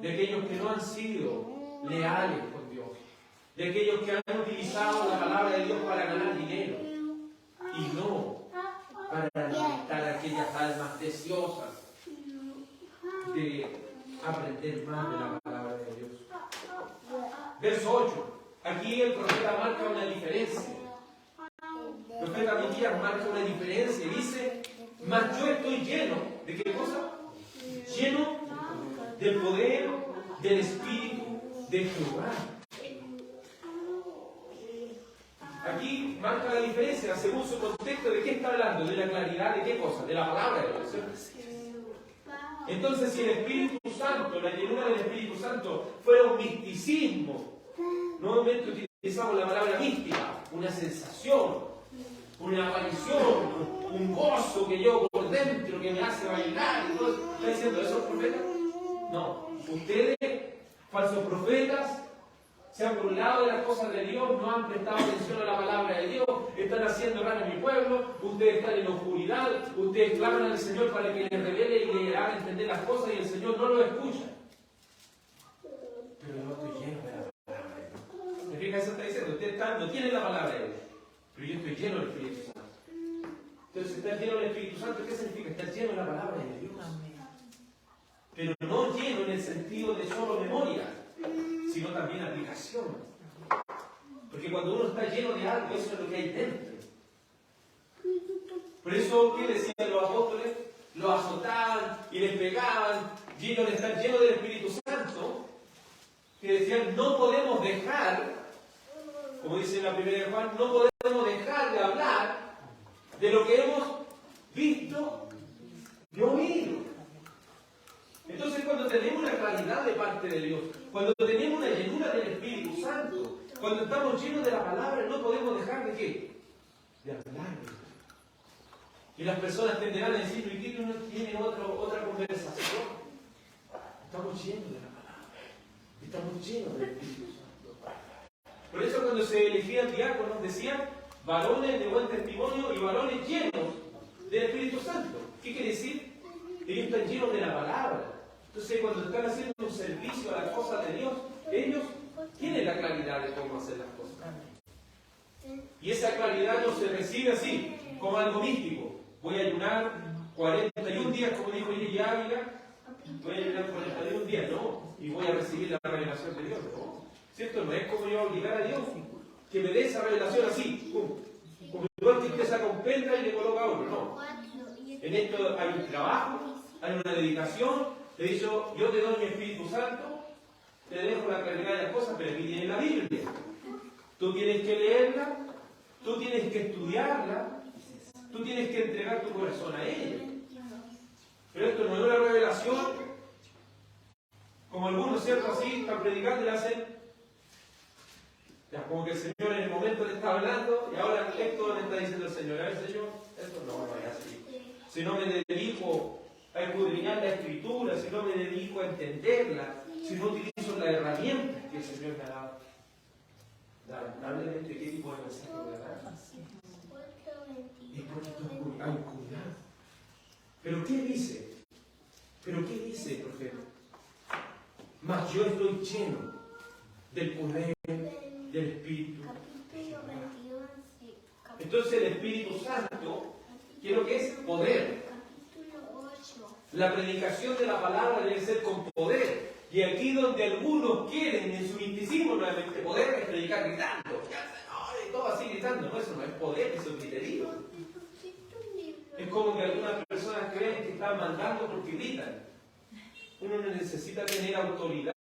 de aquellos que no han sido leales con Dios, de aquellos que han utilizado la palabra de Dios para ganar dinero y no para alimentar a aquellas almas deseosas de aprender más de la palabra de Dios. Verso 8. Aquí el profeta marca una diferencia. El profeta Miqueas marca una diferencia y dice: mas yo estoy lleno, ¿de qué cosa? Lleno del poder del Espíritu de Jehová. Aquí marca la diferencia, según su contexto, ¿de qué está hablando? De la claridad, ¿de qué cosa? De la palabra de Dios. Entonces, si el Espíritu Santo, la llenura del Espíritu Santo, fuera un misticismo, nuevamente utilizamos la palabra mística, una sensación, una aparición, un gozo que yo por dentro que me hace bailar y todo. ¿Está diciendo eso el profeta? No. Ustedes, falsos profetas, se han burlado de las cosas de Dios, no han prestado atención a la palabra de Dios, están haciendo errar en mi pueblo, ustedes están en oscuridad, ustedes claman al Señor para que les revele y les haga entender las cosas y el Señor no lo escucha. Pero yo estoy lleno de la palabra de Dios. ¿Me fijas? Eso está diciendo, ustedes no tienen la palabra de Dios, pero yo estoy lleno del Espíritu Santo. Entonces, estar lleno del Espíritu Santo, ¿qué significa? Estar lleno de la palabra de Dios. Pero no lleno en el sentido de solo memoria, sino también aplicación. Porque cuando uno está lleno de algo, eso es lo que hay dentro. Por eso, ¿qué decían los apóstoles? Los azotaban y les pegaban, llenos de estar llenos del Espíritu Santo, que decían, no podemos dejar, como dice en la primera de Juan, no podemos dejar de hablar de lo que hemos visto y oído. Entonces, cuando tenemos una claridad de parte de Dios, cuando tenemos una llenura del Espíritu Santo, cuando estamos llenos de la palabra, no podemos dejar de ¿qué? De hablar. Y las personas tenderán a decir, ¿y qué uno tiene otra conversación? Estamos llenos de la palabra. Estamos llenos del Espíritu Santo. Por eso cuando se elegían diáconos decían varones de buen testimonio y varones llenos del Espíritu Santo. ¿Qué quiere decir? Ellos están llenos de la palabra. Entonces, cuando están haciendo un servicio a las cosas de Dios, ellos tienen la claridad de cómo hacer las cosas. Y esa claridad no se recibe así, como algo místico. Voy a ayunar 41 días, como dijo Iris Ávila. Voy a ayunar 41 días, no. Y voy a recibir la revelación de Dios, no. ¿Cierto? No es como yo obligar a Dios que me dé esa revelación así, pum. Como igual que usted saca un pendrive y le coloca otro, no. En esto hay un trabajo hay una dedicación. He dicho, yo te doy mi Espíritu Santo, te dejo la carga de las cosas, pero aquí tienes la Biblia. Tú tienes que leerla, tú tienes que estudiarla, tú tienes que entregar tu corazón a ella. Pero esto no es una revelación, como algunos, ¿cierto? Así, están predicando y le hacen, ya, como que el Señor en el momento le está hablando, y ahora esto le está diciendo el Señor. A ver, Señor, esto no es así. Si no me dedico a escudriñar la Escritura, si no me dedico a entenderla, si no utilizo las herramientas que el Señor me ha dado. Lamentablemente, ¿qué tipo de mensaje voy a dar? Y por esto hay oscuridad. ¿Pero qué dice? ¿Pero qué dice el profeta? Mas yo estoy lleno del poder del Espíritu. Entonces el Espíritu Santo, ¿qué es lo que es? Poder. La predicación de la palabra debe ser con poder. Y aquí donde algunos quieren en su misticismo nuevamente poder es predicar gritando. Y todo así gritando. No, eso no es poder, eso es griterío. Es como que algunas personas creen que están mandando porque gritan. Uno no necesita tener autoridad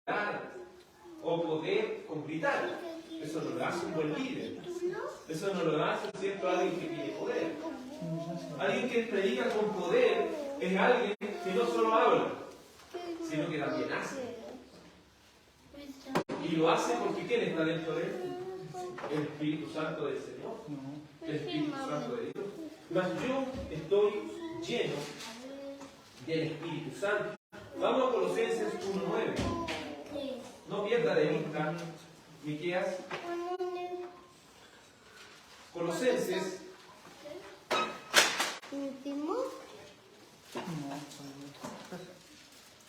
o poder con gritar. Eso no lo hace un buen líder. Eso no lo hace, ¿cierto?, alguien que tiene poder. Alguien que predica con poder es alguien que no solo habla, sino que también hace. Y lo hace porque ¿quién está dentro de él? El Espíritu Santo del Señor. El Espíritu Santo de Dios. Mas yo estoy lleno del Espíritu Santo. Vamos a Colosenses 1:9. No pierda de vista, Miqueas. Colosenses. ¿Último?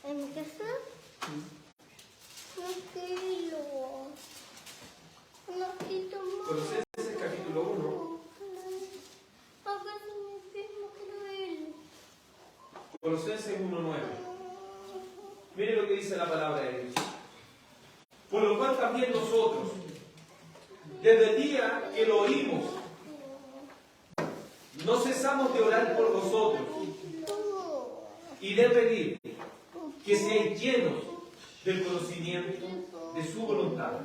¿En mi casa? No quiero. No quiero más. Colosenses capítulo 1. Colosenses 1:9. Mire lo que dice la palabra de Dios. Por lo cual también nosotros, desde el día que lo oímos, no cesamos de orar por vosotros y de pedir que seáis llenos del conocimiento de su voluntad,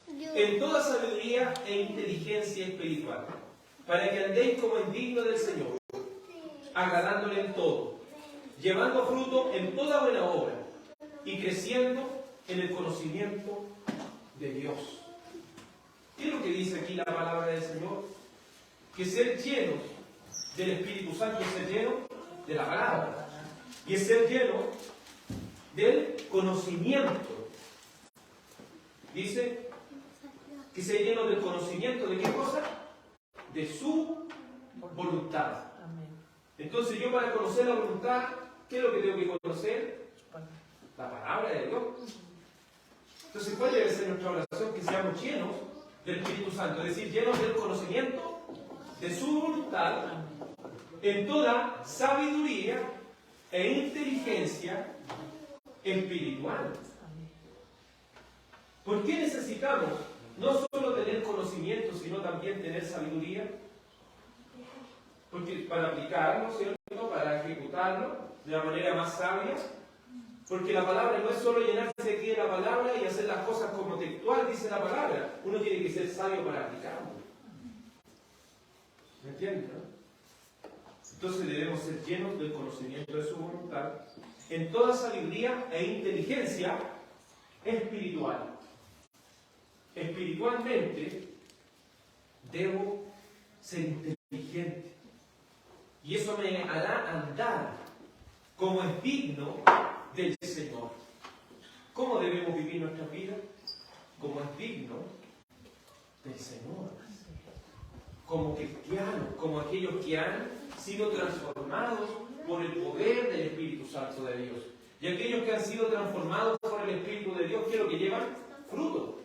en toda sabiduría e inteligencia espiritual, para que andéis como es digno del Señor, agradándole en todo, llevando fruto en toda buena obra y creciendo en el conocimiento de Dios. ¿Qué es lo que dice aquí la palabra del Señor? Que ser llenos del Espíritu Santo es ser lleno de la palabra. Y es ser lleno del conocimiento. Dice que ser lleno del conocimiento de qué cosa? De su voluntad. Entonces yo, para conocer la voluntad, ¿qué es lo que tengo que conocer? La palabra de Dios. Entonces, ¿cuál debe ser nuestra oración? Que seamos llenos del Espíritu Santo, es decir, llenos del conocimiento de su voluntad, en toda sabiduría e inteligencia espiritual. ¿Por qué necesitamos no solo tener conocimiento, sino también tener sabiduría? Porque para aplicarlo, ¿cierto?, para ejecutarlo de la manera más sabia. Porque la palabra no es solo llenarse aquí de la palabra y hacer las cosas como textual dice la palabra. Uno tiene que ser sabio para aplicarlo. ¿Me entienden? Entonces debemos ser llenos del conocimiento de su voluntad, en toda sabiduría e inteligencia espiritual. Espiritualmente debo ser inteligente. Y eso me hará andar como es digno del Señor. ¿Cómo debemos vivir nuestra vida? Como es digno del Señor. Como cristianos, como aquellos que han sido transformados por el poder del Espíritu Santo de Dios. Y aquellos que han sido transformados por el Espíritu de Dios, ¿qué es lo que llevan? Fruto.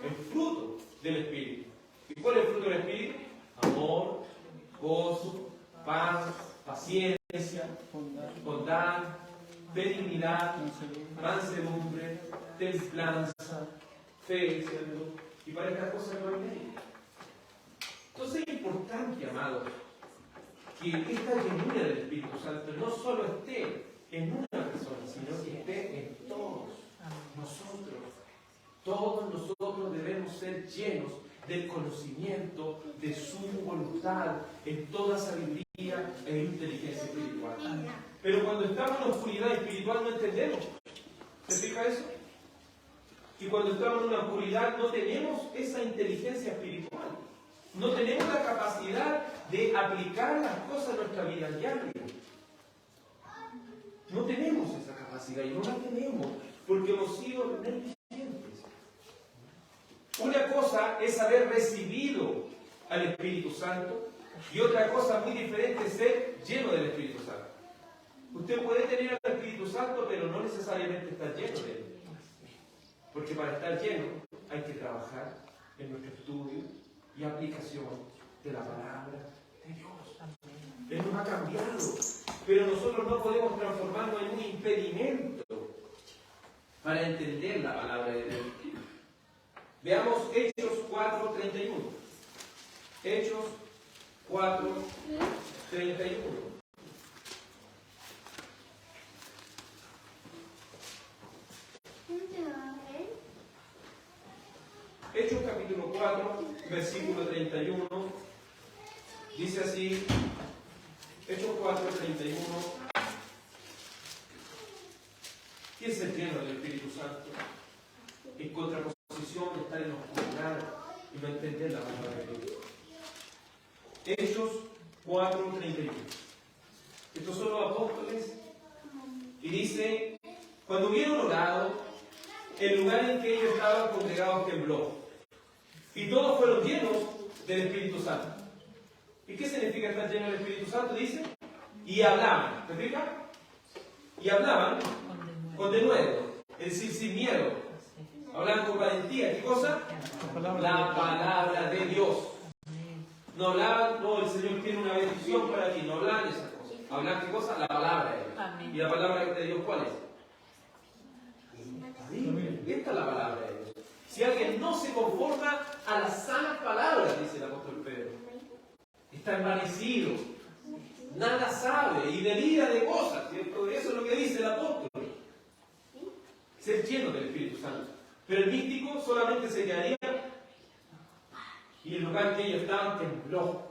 El fruto del Espíritu. ¿Y cuál es el fruto del Espíritu? Amor, gozo, paz, paciencia, bondad, benignidad, mansedumbre, templanza, fe, ¿cierto? Y para estas cosas no hay ley. Entonces es importante, amados, que esta llenura del Espíritu Santo no solo esté en una persona, sino que esté en todos nosotros. Todos nosotros debemos ser llenos del conocimiento de su voluntad en toda sabiduría e inteligencia espiritual. Pero cuando estamos en la oscuridad espiritual no entendemos. ¿Se fija eso? Y cuando estamos en una oscuridad no tenemos esa inteligencia espiritual. No tenemos la capacidad de aplicar las cosas a nuestra vida diaria. No tenemos esa capacidad y no la tenemos porque hemos sido negligentes. Una cosa es haber recibido al Espíritu Santo y otra cosa muy diferente es ser lleno del Espíritu Santo. Usted puede tener al Espíritu Santo, pero no necesariamente estar lleno de él. Porque para estar lleno hay que trabajar en nuestro estudio y aplicación de la palabra de Dios. Él nos ha cambiado, pero nosotros no podemos transformarnos en un impedimento para entender la palabra de Dios. Veamos Hechos 4:31. Hechos 4:31. Hechos capítulo 4, versículo 31. Dice así, Hechos 4:31. ¿Qué es el lleno del Espíritu Santo? En contraposición de estar en la oscuridad y no entender la palabra de Dios. Hechos 4:31. Estos son los apóstoles. Y dice, cuando hubieron orado, el lugar en que ellos estaban congregados tembló. Y todos fueron llenos del Espíritu Santo. ¿Y qué significa estar lleno del Espíritu Santo? Dice, y hablaban. ¿Te fijas? Y hablaban con denuedo, es decir, sin miedo. Hablaban con valentía. ¿Qué cosa? La palabra de Dios. No hablaban, no, el Señor tiene una bendición para ti. No hablaban esas cosas. Hablaban ¿qué cosa? La palabra de Dios. ¿Y la palabra de Dios cuál es? Esta es la palabra de Dios. Si alguien no se conforma a las sanas palabras, dice el apóstol Pedro, está envanecido, nada sabe y delira de cosas, ¿cierto? Eso es lo que dice el apóstol. Ser lleno del Espíritu Santo. Pero el místico solamente se quedaría y el lugar que ellos estaban tembló.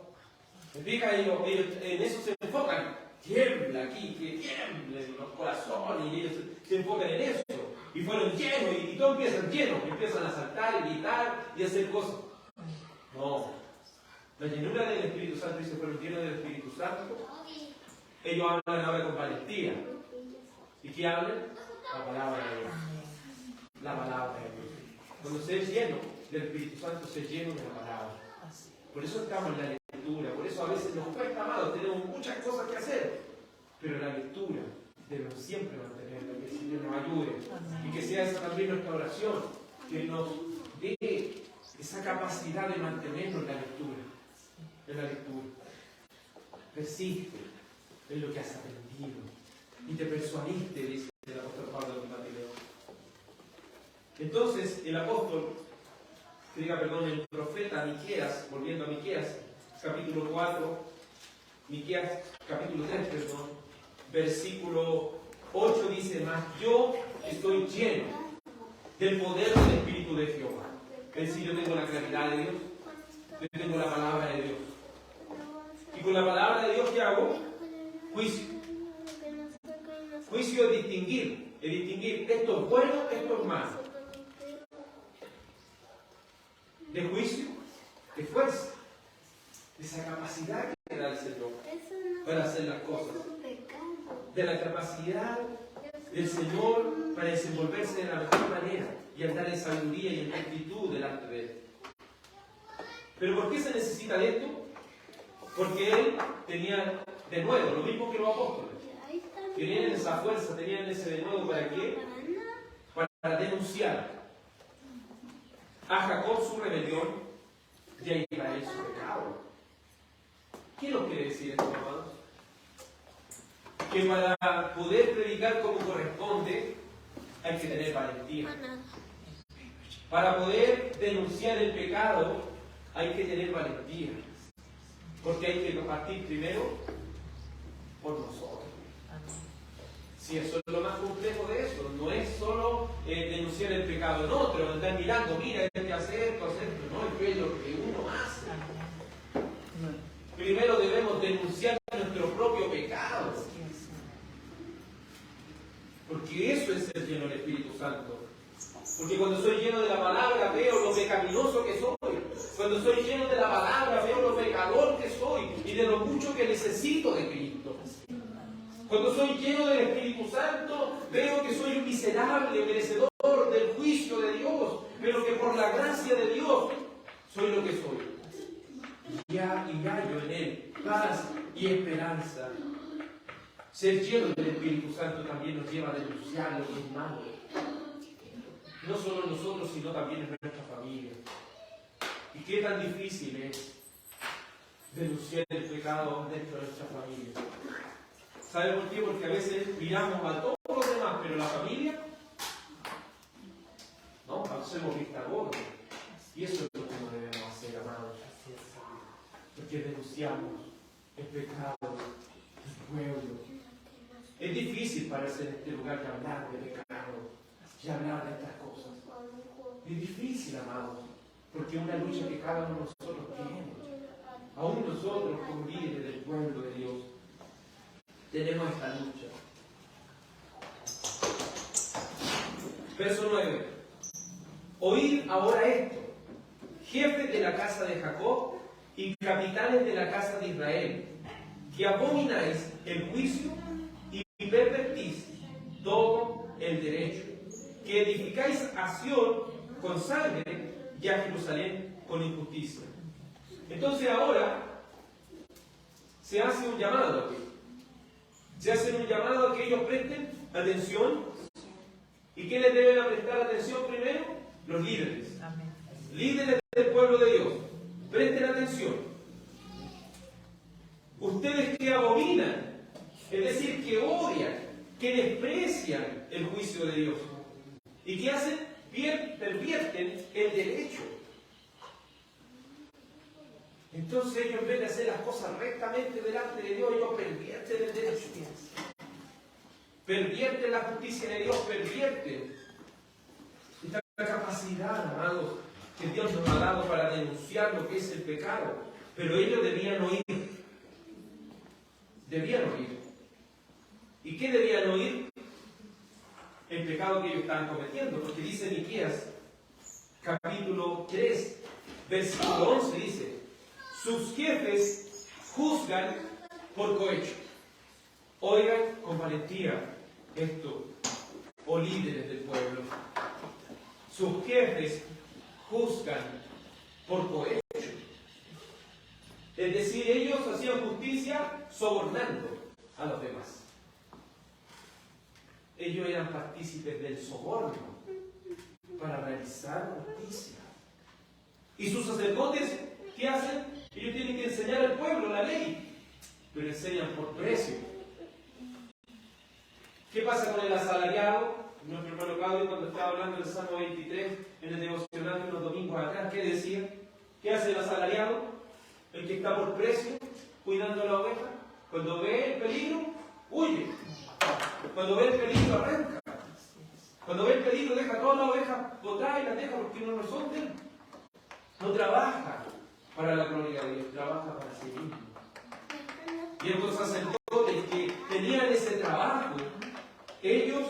¿Me fijas? Ellos en eso se enfocan. Tiembla aquí, que tiemblen los corazones y ellos se enfocan en eso. Y fueron llenos y todos empiezan llenos, empiezan a saltar, gritar y hacer cosas. No. La llenura del Espíritu Santo dice, fueron llenos del Espíritu Santo. Ellos hablan ahora con valentía. ¿Y qué hablan? La palabra de Dios. La palabra de Dios. Cuando se es lleno del Espíritu Santo, se es lleno de la palabra. Por eso estamos en la lectura, por eso a veces nos cuesta más, tenemos muchas cosas que hacer. Pero la lectura debemos siempre mantenerla, que el Señor nos ayude. Y que sea esa también nuestra oración, que nos dé esa capacidad de mantenernos en la lectura. En la lectura. Persiste en lo que has aprendido. Y te persuadiste, dice el apóstol Pablo en Timoteo. Entonces, el profeta Miqueas, volviendo a Miqueas, capítulo 4, Miqueas, capítulo 3, versículo 8 dice, mas yo estoy lleno del poder del Espíritu de Jehová. Es decir, yo tengo la claridad de Dios, yo tengo la palabra de Dios. Y con la palabra de Dios, ¿qué hago? Juicio. Juicio es distinguir. Es distinguir esto es bueno, esto es malo. De juicio, de fuerza, de esa capacidad que da el Señor para hacer las cosas. De la capacidad del Señor para desenvolverse de la mejor manera y andar en sabiduría y en rectitud delante de Él. ¿Pero por qué se necesita de esto? Porque Él tenía de nuevo, lo mismo que los apóstoles. Tenían esa fuerza, tenían ese de nuevo, ¿para qué? Para denunciar a Jacob su rebelión y a Israel su pecado. ¿Qué nos quiere decir esto, hermanos? Que para poder predicar como corresponde hay que tener valentía. Para poder denunciar el pecado hay que tener valentía. Porque hay que partir primero por nosotros. Si eso es lo más complejo de eso, no es solo denunciar el pecado en otro, andar mirando, mira, este hace esto, no, es lo que uno hace. Primero debemos denunciar nuestro propio pecado. Porque eso es ser lleno del Espíritu Santo. Porque cuando soy lleno de la palabra veo lo pecaminoso que soy. Cuando soy lleno de la palabra veo lo pecador que soy y de lo mucho que necesito de Cristo. Cuando soy lleno del Espíritu Santo veo que soy un miserable merecedor del juicio de Dios, pero que por la gracia de Dios soy lo que soy. Y hallo en Él paz y esperanza. Ser lleno del Espíritu Santo también nos lleva a denunciar lo que es malo. No solo en nosotros, sino también en nuestra familia. ¿Y qué tan difícil es denunciar el pecado dentro de nuestra familia? ¿Sabe por qué? Porque a veces miramos a todos los demás, pero la familia, no, hacemos vista gorda. Y eso es lo que no debemos hacer, amados. Porque denunciamos el pecado del pueblo. Es difícil pararse en este lugar y hablar de pecado y hablar de estas cosas. Es difícil, amados, porque es una lucha que cada uno de nosotros tiene. Aún nosotros, como líderes del pueblo de Dios, tenemos esta lucha. Verso 9. Oíd ahora esto, jefes de la casa de Jacob y capitanes de la casa de Israel, que abomináis el juicio y pervertís todo el derecho, que edificáis a Sión con sangre y a Jerusalén con injusticia. Entonces ahora se hace un llamado aquí. Se hace un llamado a que ellos presten atención. ¿Y qué les deben prestar atención primero? Los líderes. Amén. Líderes del pueblo de Dios. Presten atención. Ustedes que abominan, es decir, que odian, que desprecian el juicio de Dios. ¿Y qué hacen? Pervierten el derecho. Entonces ellos, en vez de hacer las cosas rectamente delante de Dios, ellos pervierten el derecho. Pervierten la justicia de Dios, pervierten esta capacidad, amados, que Dios nos ha dado para denunciar lo que es el pecado. Pero ellos debían oír. Debían oír. ¿Y qué debían oír? El pecado que ellos estaban cometiendo. Porque dice Miqueas, capítulo 3, versículo 11, dice: sus jefes juzgan por cohecho. Oigan con valentía esto, oh líderes del pueblo. Sus jefes juzgan por cohecho. Es decir, ellos hacían justicia sobornando a los demás. Ellos eran partícipes del soborno para realizar justicia. Y sus sacerdotes, ¿qué hacen? Ellos tienen que enseñar al pueblo la ley, pero enseñan por precio. ¿Qué pasa con el asalariado? Nuestro hermano Claudio, cuando estaba hablando del Salmo 23 en el devocional de unos domingos atrás, ¿qué decía? ¿Qué hace el asalariado? El que está por precio, cuidando a la oveja. Cuando ve el peligro, huye. Cuando ve el peligro, arranca. Cuando ve el peligro, deja todas las ovejas botadas y las deja porque no son de él. No trabaja para la gloria de Dios, trabaja para sí mismo. Y estos sacerdotes que tenían ese trabajo, ellos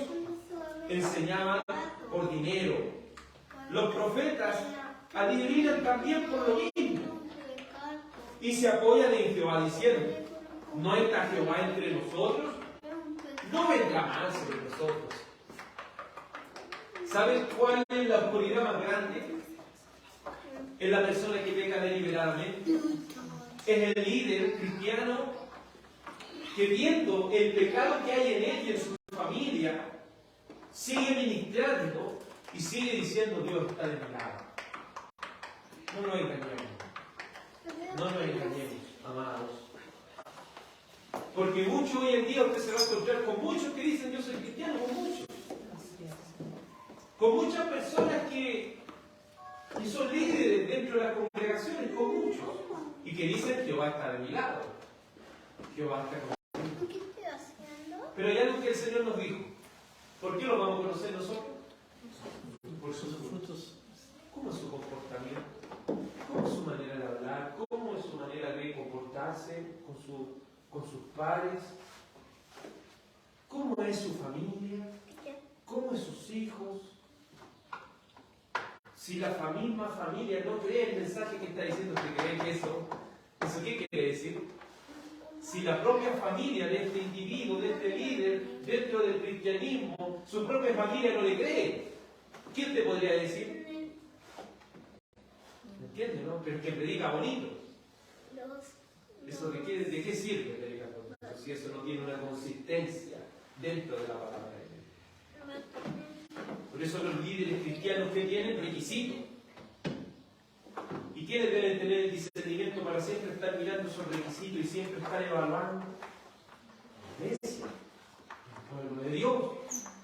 enseñaban por dinero. Los profetas adivinan también por lo mismo. Y se apoyan en Jehová diciendo: ¿no está Jehová entre nosotros? No vendrá mal sobre nosotros. ¿Saben cuál es la oscuridad más grande? Es la persona que peca deliberadamente. Es el líder cristiano que, viendo el pecado que hay en él y en su familia, sigue ministrando y sigue diciendo: Dios está de mi lado. No nos engañemos. No nos engañemos, amados. Porque mucho hoy en día usted se va a encontrar con muchos que dicen: yo soy cristiano, con muchos. Con muchas personas que son líderes dentro de las congregaciones, con muchos. y que dicen Jehová está de mi lado. Jehová está conmigo. ¿Qué estoy haciendo? Pero hay algo que el Señor nos dijo. ¿Por qué lo vamos a conocer nosotros? Por sus frutos. ¿Cómo es su comportamiento? ¿Cómo es su manera de hablar? ¿Cómo es su manera de comportarse con sus pares? ¿Cómo es su familia? ¿Cómo es sus hijos? Si la misma familia no cree el mensaje que está diciendo, que creen que ¿eso qué quiere decir? Si la propia familia de este individuo, de este líder, dentro del cristianismo, su propia familia no le cree, ¿quién te podría decir? ¿Entiendes, no? Pero que predica bonito. ¿Eso de qué sirve predicar bonito? Si eso no tiene una consistencia dentro de la palabra de Dios. Por eso los líderes cristianos que tienen requisitos. ¿Y quiénes deben tener el discernimiento para siempre estar mirando esos requisitos y siempre estar evaluando? La iglesia, el pueblo de Dios,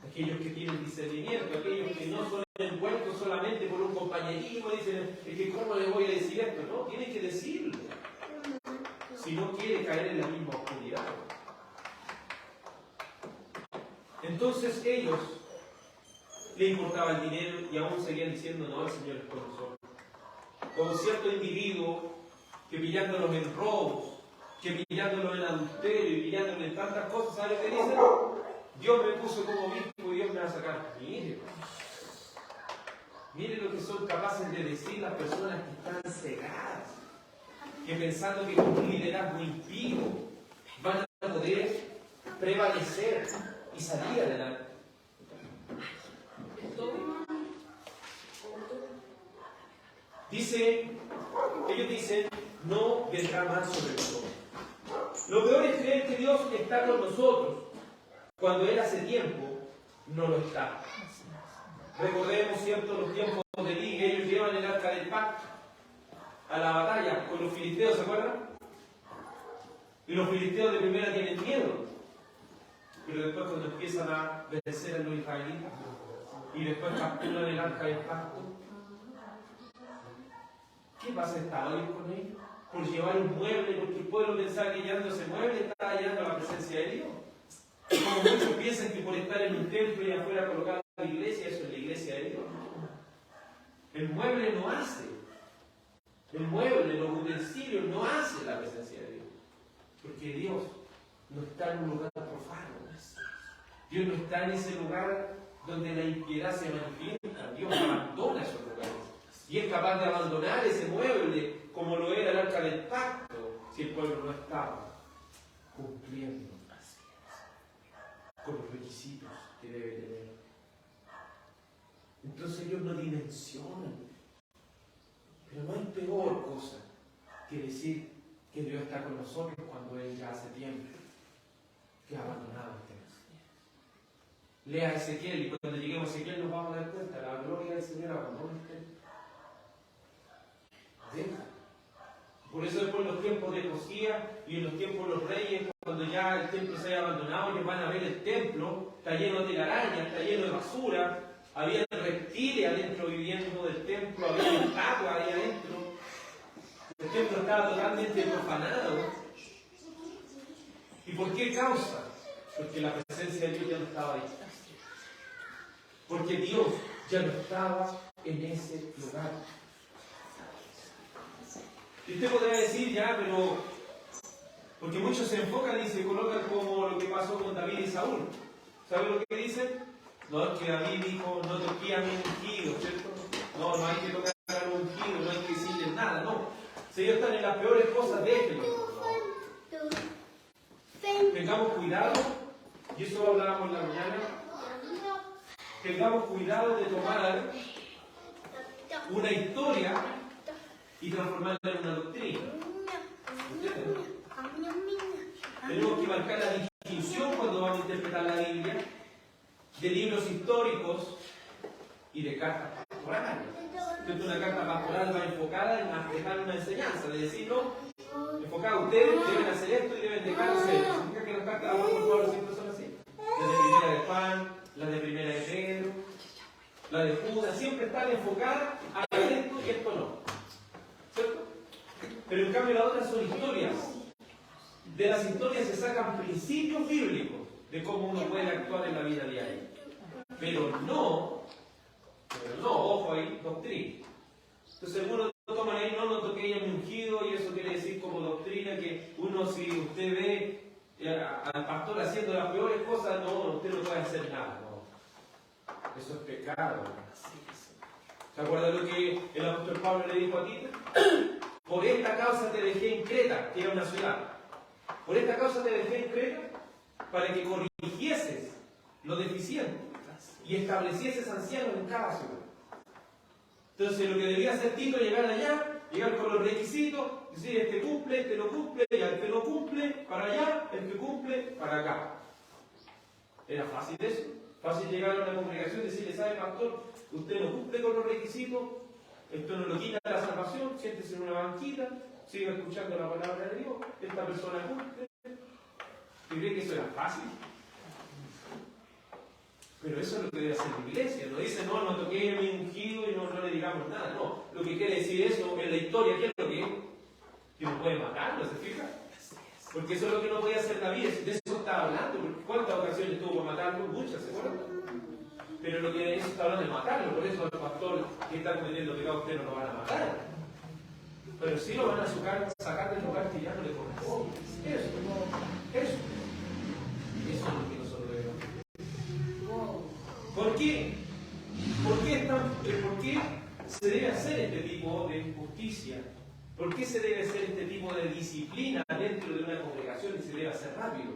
aquellos que tienen discernimiento, aquellos que no son envueltos solamente por un compañerismo, dicen, es que ¿cómo le voy a decir esto? No, tienen que decirlo. Si no quiere caer en la misma oscuridad. Entonces ellos le importaba el dinero y aún seguían diciendo, no, el Señor es con nosotros. Con cierto individuo que pillándolos en robos, que pillándolos en adulterio y pillándolos en tantas cosas, ¿sabe lo que dicen? Dios me puso como obispo y Dios me va a sacar. Mire lo que son capaces de decir las personas que están cegadas, que pensando que con un liderazgo impío van a poder prevalecer y salir adelante. Ellos dicen, no vendrá mal sobre nosotros. Lo peor es creer que Dios está con nosotros, cuando Él hace tiempo no lo está. Recordemos, ¿cierto?, los tiempos de Elí, que ellos llevan el arca del pacto a la batalla con los filisteos, ¿se acuerdan? Y los filisteos de primera tienen miedo, pero después cuando empiezan a vencer a los israelitas y después capturan el arca del pacto, ¿qué pasa esta hoy con ellos? Por llevar un mueble, porque el pueblo pensaba que llevando ese mueble estaba llegando a la presencia de Dios. Como muchos piensan que por estar en un templo y afuera colocada la iglesia, eso es la iglesia de Dios. El mueble no hace. El mueble, los utensilios no hacen la presencia de Dios. Porque Dios no está en un lugar profano. Dios no está en ese lugar donde la impiedad se manifiesta. Dios abandona esos lugares. Y es capaz de abandonar ese mueble como lo era el arca del pacto si el pueblo no estaba cumpliendo con los requisitos que debe tener. Entonces ellos no dimensionan. Pero no hay peor cosa que decir que Dios está con nosotros cuando Él ya hace tiempo que ha abandonado el tema. Lea Ezequiel y cuando lleguemos a Ezequiel nos vamos a dar cuenta, la gloria del Señor abandona el templo. Deja. Por eso después en los tiempos de Josías y en los tiempos de los reyes, cuando ya el templo se haya abandonado, ellos van a ver el templo, está lleno de telarañas, está lleno de basura, había reptiles adentro viviendo del templo, había estatuas ahí adentro. El templo estaba totalmente profanado. ¿Y por qué causa? Porque la presencia de Dios ya no estaba ahí. Porque Dios ya no estaba en ese lugar. Y usted podrá decir ya, pero... Porque muchos se enfocan y se colocan como lo que pasó con David y Saúl. ¿Sabe lo que dicen? No, es que David dijo, no toqué a mi ungido, ¿cierto? No, no hay que tocar a un ungido, no hay que decirles nada, no. Si ellos están en las peores cosas, déjenlo. Tengamos cuidado, y eso hablábamos en la mañana, tengamos cuidado de tomar una historia y transformarla en una doctrina. ¿Entienden? Tenemos que marcar la distinción cuando vamos a interpretar la Biblia de libros históricos y de cartas pastorales. Entonces una carta pastoral va enfocada en dejar una enseñanza, de decir, no, enfocada, ustedes deben hacer esto y deben dejar hacer esto. Significa que las cartas de apóstol Pablo siempre son así. Las de primera de Juan, las de primera de Pedro, las de Judas, siempre están enfocadas a esto y esto no. ¿Cierto? pero en cambio las otras son historias. De las historias se sacan principios bíblicos de cómo uno puede actuar en la vida diaria. Pero no, ojo ahí, doctrina. Entonces algunos toman ahí, no toquéis a mi ungido, y eso quiere decir como doctrina que uno, si usted ve al pastor haciendo las peores cosas, no, usted no puede hacer nada. No. Eso es pecado. ¿Se acuerda lo que el apóstol Pablo le dijo a Tito? Por esta causa te dejé en Creta, que era una ciudad. Por esta causa te dejé en Creta, para que corrigieses lo deficiente y establecieses ancianos en cada ciudad. Entonces lo que debía hacer Tito, llegar allá, llegar con los requisitos, decir, este cumple, este no cumple, y al que no cumple, para allá, el que cumple, para acá. ¿Era fácil eso? Fácil llegar a una congregación y decirle, ¿sabe, pastor? Usted no cumple con los requisitos, esto no lo quita la salvación, siéntese en una banquita, siga escuchando la palabra de Dios, esta persona cumple. ¿Y cree que eso era fácil? Pero eso es lo que debe hacer la iglesia. No dice, no toqué a mi ungido y no le digamos nada. No, lo que quiere decir eso en la historia, ¿qué es lo que es? Que no puede matarlo, ¿se fija? Porque eso es lo que no podía hacer David, de eso estaba hablando. ¿Cuántas ocasiones tuvo para matarlo? Muchas, ¿se acuerdan? Pero lo que eso está hablando es matarlo. Por eso al pastor que está cometiendo pecado, usted no lo van a matar. Pero sí lo van a sacar del lugar que ya no le corresponde. Eso es lo que nosotros debemos hacer. ¿Por qué? ¿Por qué se debe hacer este tipo de justicia? ¿Por qué se debe hacer este tipo de disciplina dentro de una congregación y se debe hacer rápido?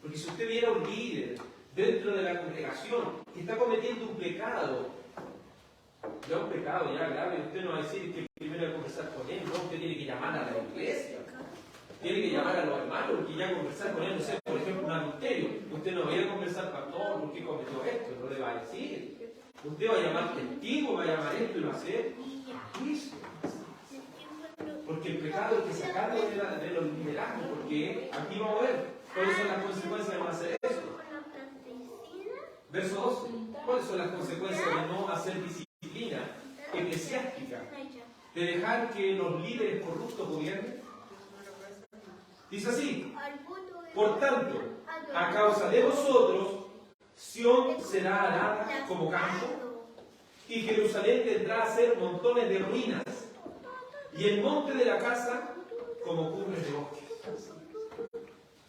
Porque si usted viera un líder dentro de la congregación que está cometiendo un pecado, ya un pecado ya grave, usted no va a decir que primero hay que conversar con él, no, usted tiene que llamar a la iglesia, tiene que llamar a los hermanos, porque ya conversar con él, no sé, por ejemplo, un adulterio, usted no va a ir a conversar, pastor, ¿por qué cometió esto? No le va a decir. Usted va a llamar testigo, va a llamar esto y va a hacer juicio. Porque el pecado hay que sacarlo de los liderazgos, porque aquí vamos a ver cuáles son las consecuencias de no hacer eso. Verso 12. ¿Cuáles son las consecuencias de no hacer disciplina eclesiástica? De dejar que los líderes corruptos gobiernen. Dice así: por tanto, a causa de vosotros, Sión será arada como campo, y Jerusalén tendrá a ser montones de ruinas, y el monte de la casa como cumbres de bosque.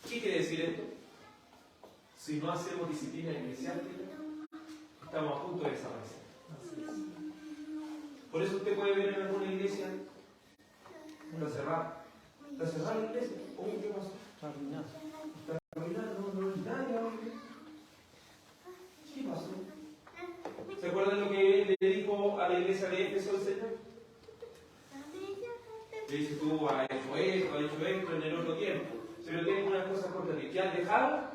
¿Qué quiere decir esto? Si no hacemos disciplina eclesiástica, estamos a punto de desaparecer. Por eso usted puede ver en alguna iglesia, está cerrada. ¿Está cerrada la iglesia? ¿Qué pasó? Está arruinada. Está arruinada, no hay nadie. ¿Qué pasó? ¿Se acuerdan lo que le dijo a la iglesia de Éfeso el Señor? Le dice, tú has hecho esto en el otro tiempo. Pero tienes una cosa contra ti, que has dejado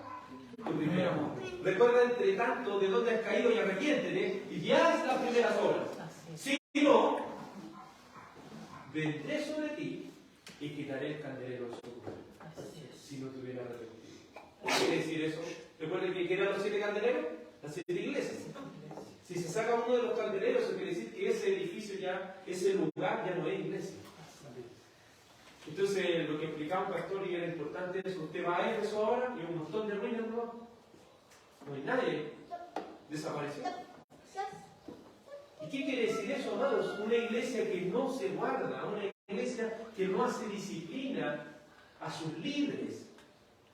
tu primer amor. Recuerda, entre tanto, de dónde has caído y arrepiéntete, y ya haz las primeras obras. Si no, vendré sobre ti y quitaré el candelero de su cuerpo. Si no te hubiera arrepentido. ¿Qué quiere decir eso? Recuerden que eran los 7 candeleros, las 7 iglesias. Si se saca uno de los candeleros, eso quiere decir que ese edificio ya, ese lugar ya no es iglesia. Entonces, lo que explicaba un pastor y era importante es que usted va a Éfeso ahora y hay un montón de ruinas, no hay nadie, desapareció. ¿Y qué quiere decir eso, amados? Una iglesia que no se guarda, una iglesia que no hace disciplina a sus líderes,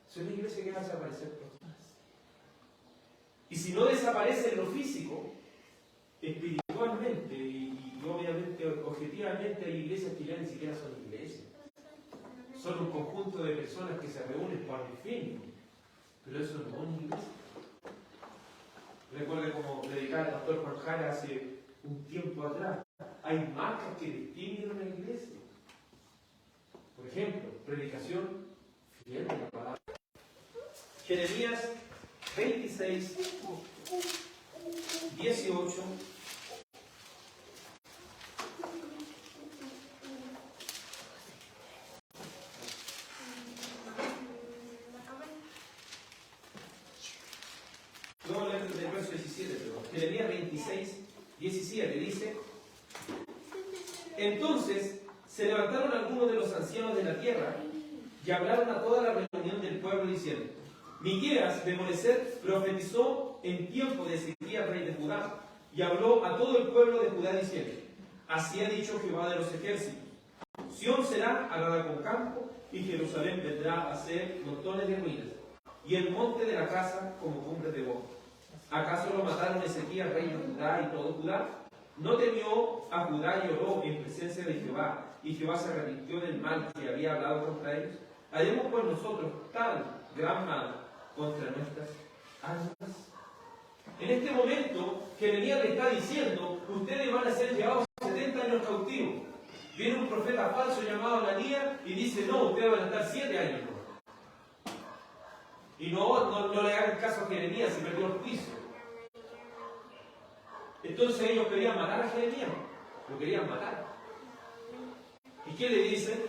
es una iglesia que va a desaparecer pronto. Y si no desaparece en lo físico, espiritualmente y obviamente, objetivamente, hay iglesias que ya ni siquiera son iglesias. Son un conjunto de personas que se reúnen para un fin, pero eso no es una iglesia. Recuerda como predicaba el pastor Juan Jara hace un tiempo atrás. Hay marcas que distinguen una iglesia. Por ejemplo, predicación fiel de la palabra. Jeremías 26, 18. Luego del verso 17, perdón. Jeremías 26, 17 dice: entonces Se levantaron algunos de los ancianos de la tierra y hablaron a toda la reunión del pueblo diciendo: Miqueas de Moreset profetizó en tiempo de Ezequías, rey de Judá, y habló a todo el pueblo de Judá diciendo: Así ha dicho Jehová de los ejércitos: Sión será arada con campo, y Jerusalén vendrá a ser montones de ruinas, y el monte de la casa como cumbre de boca. ¿Acaso lo mataron Ezequías, rey de Judá, y todo Judá? No temió a Judá y oró en presencia de Jehová, y Jehová se arrepintió del mal que había hablado contra ellos. ¿Haremos pues nosotros tal gran mal contra nuestras almas? En este momento, Jeremías le está diciendo: ustedes van a ser llevados 70 años cautivos. Viene un profeta falso llamado Ananías y dice: no, ustedes van a estar 7 años. Y no le hagan caso a Jeremías, se perdió el juicio. Entonces ellos querían matar a Jeremías, lo querían matar. ¿Y qué le dicen?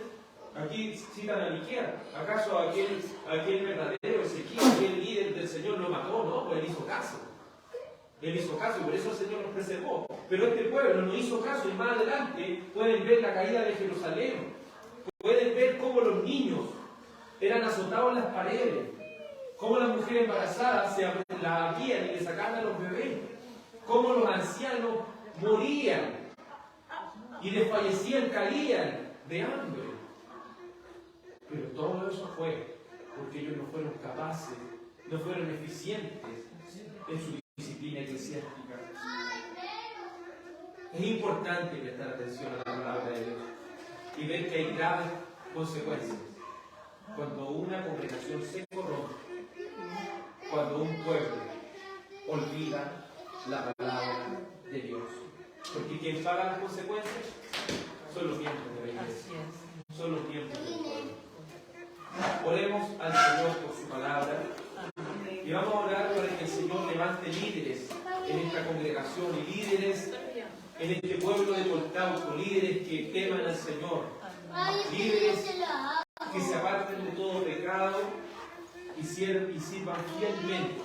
Aquí citan a Miqueas. ¿Acaso aquel verdadero Ezequías, aquel líder del Señor, lo mató? No, pues él hizo caso. Él hizo caso y por eso el Señor nos preservó. Pero este pueblo no hizo caso, y más adelante pueden ver la caída de Jerusalén. Pueden ver cómo los niños eran azotados en las paredes, cómo las mujeres embarazadas se la abrían y le sacaban a los bebés, cómo los ancianos morían y desfallecían, caían de hambre. Pero todo eso fue porque ellos no fueron capaces, no fueron eficientes en su disciplina eclesiástica. Es importante prestar atención a la palabra de Dios y ver que hay graves consecuencias cuando una congregación se corrompe, cuando un pueblo olvida la palabra de Dios. Porque quien paga las consecuencias son los miembros de la iglesia, son los miembros del pueblo. Oremos al Señor por su palabra y vamos a orar para que el Señor levante líderes en esta congregación y líderes en este pueblo de Coltauco, líderes que teman al Señor, líderes que se aparten de todo pecado y sirvan fielmente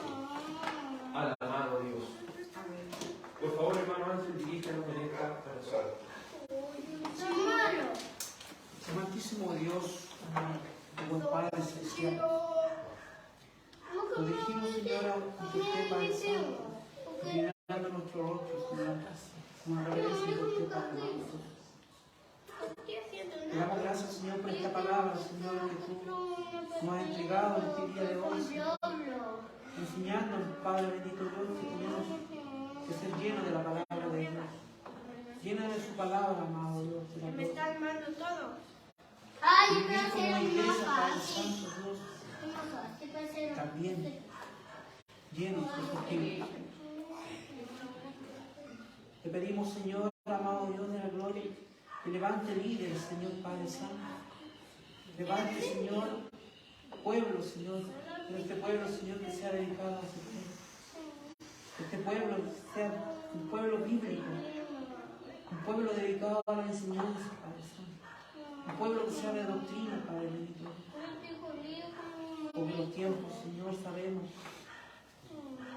al amado Dios. Por favor, hermano Ángel, diríjanos en esta oración. Amantísimo Dios, buen Padre Celestial, nos dirigimos, Señor, ante usted, Padre Santo, inclinando nuestro rostro, Señor, con reverencia por usted, Padre amado. Te damos gracias, Señor, por esta palabra, Señor, que tú nos has entregado en este día de hoy, Señor, enseñándonos, Padre bendito Dios, que tenemos que ser llenos de la palabra de Dios, llenos de su palabra, amado Dios. Me está armando todo. Vivir como una iglesia, Padre Santo, Dios, también llenos de su espíritu. Te pedimos, Señor, amado Dios de la gloria, que levante líderes, Señor Padre Santo. Levante, Señor, pueblo, Señor, pero este pueblo, Señor, que sea dedicado a ti. Que este pueblo sea un pueblo bíblico, un pueblo dedicado a la enseñanza, Padre Santo. Un pueblo que sea de doctrina, Padre bendito. Por los tiempos, Señor, sabemos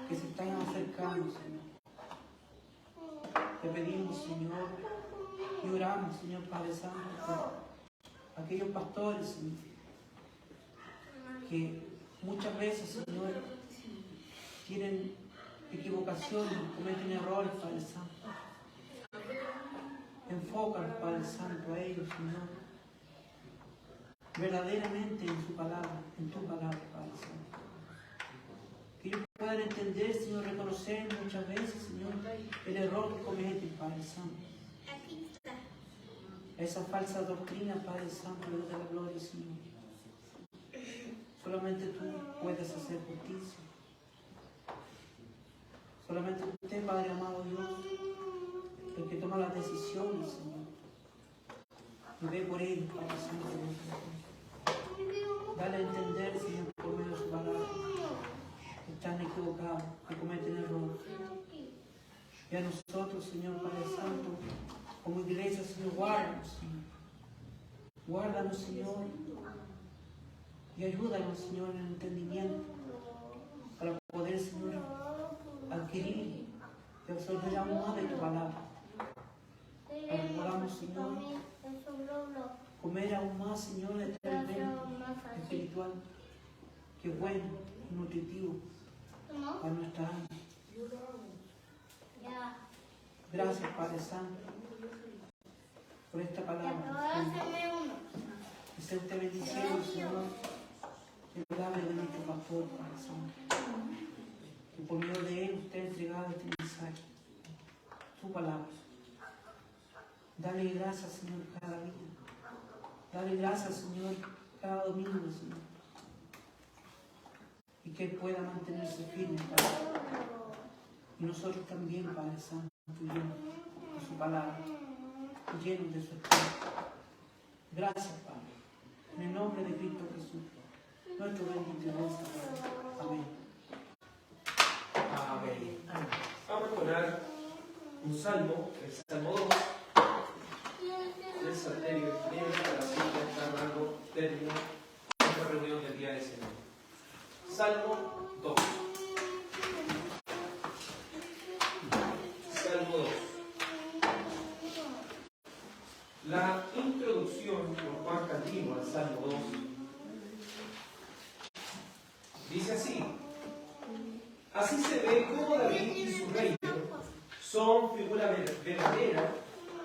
que se están acercando, Señor. Te pedimos, Señor, y oramos, Señor Padre Santo, por aquellos pastores, Señor, que muchas veces, Señor, tienen equivocaciones, cometen errores, Padre Santo. Enfocan, Padre Santo, a ellos, Señor, verdaderamente en su palabra, en tu palabra, Padre Santo. Que ellos puedan entender, Señor, reconocer muchas veces, Señor, el error que cometen, Padre Santo. Esa falsa doctrina, Padre Santo, Dios de la gloria, Señor. Solamente tú puedes hacer justicia. Solamente usted, Padre amado Dios, el que toma las decisiones, Señor. Y ve por ellos, Padre Santo, Dios. Dale a entender, Señor, por medio de su palabra, que están equivocados, que cometen errores. Y a nosotros, Señor Padre Santo, como iglesia, Señor, guárdanos, Señor. Guárdanos, Señor. Y ayúdanos, Señor, en el entendimiento para poder, Señor, adquirir y absorber aún más de tu palabra. para que podamos, Señor, comer aún más, Señor, de este alimento espiritual, que es bueno, nutritivo para nuestra alma. Gracias, Padre Santo, por esta palabra. Que sea usted bendiciendo, Señor, el labio de nuestro pastor, Padre Santo. Que por medio de él usted ha entregado este mensaje, su palabra. Dale gracias, Señor, cada día. Dale gracias, Señor, cada domingo, Señor. Y que él pueda mantenerse firme, Padre. Y nosotros también, Padre Santo, llenos de su palabra, llenos de su espíritu. Gracias, Padre. En el nombre de Cristo Jesús, nuestro bendito Dios. Amén. Amén. Vamos a poner un salmo, el Salmo 2, del Salterio de Ginebra, para así estar dando término a esta reunión del día de Señor. Salmo 2. Salmo 2. La introducción por Juan Calvino al Salmo 2 dice así: así se ve cómo David y su reino son figura verdadera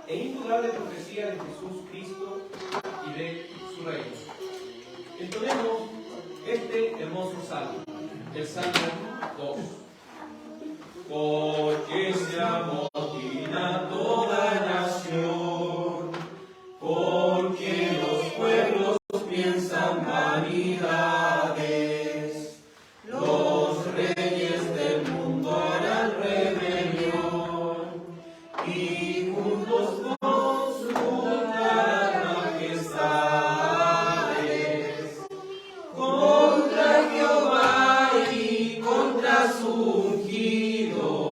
e indudable profecía de Jesús Cristo y de su reino. Entonemos este hermoso salmo, el Salmo 2. Porque se amotina toda nación, porque los pueblos piensan vanidades, los reyes del mundo harán rebelión, y juntos con sus majestades, contra Jehová y contra su ungido,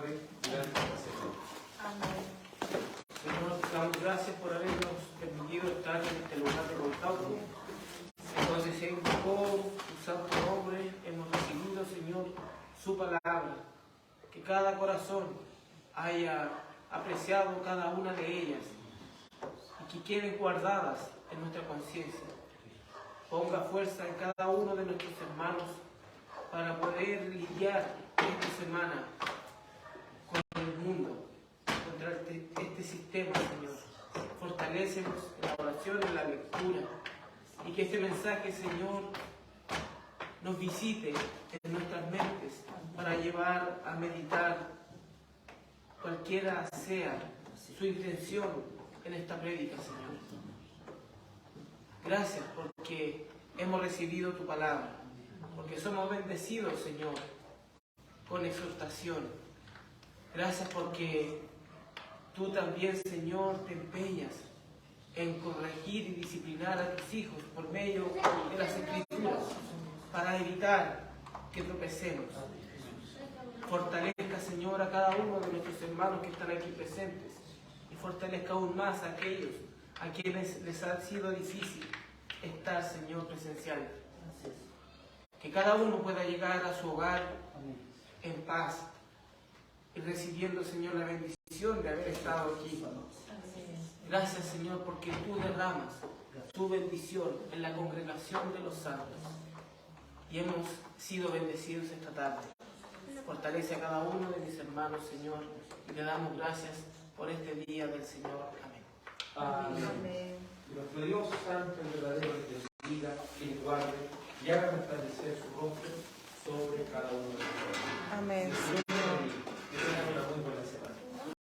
guarde durante esta semana. Señor, te damos gracias por habernos permitido estar en este lugar de contacto, donde se invocó tu santo nombre, hemos recibido, Señor, su palabra, que cada corazón haya apreciado cada una de ellas y que queden guardadas en nuestra conciencia. Ponga fuerza en cada uno de nuestros hermanos para poder lidiar esta semana con el mundo, contra este sistema, Señor. Fortalécenos en la oración, en la lectura, y que este mensaje, Señor, nos visite en nuestras mentes para llevar a meditar cualquiera sea su intención en esta prédica, Señor. Gracias porque hemos recibido tu palabra, porque somos bendecidos, Señor, con exhortación. Gracias porque tú también, Señor, te empeñas en corregir y disciplinar a tus hijos por medio de las Escrituras para evitar que tropecemos. Fortalezca, Señor, a cada uno de nuestros hermanos que están aquí presentes y fortalezca aún más a aquellos a quienes les ha sido difícil estar, Señor, presencial. Que cada uno pueda llegar a su hogar en paz y recibiendo, Señor, la bendición de haber estado aquí. Gracias, Señor, porque tú derramas tu bendición en la congregación de los santos y hemos sido bendecidos esta tarde. Fortalece a cada uno de mis hermanos, Señor, y le damos gracias por este día del Señor. Amén. Amén. Nuestro Dios santo y verdadero es Dios.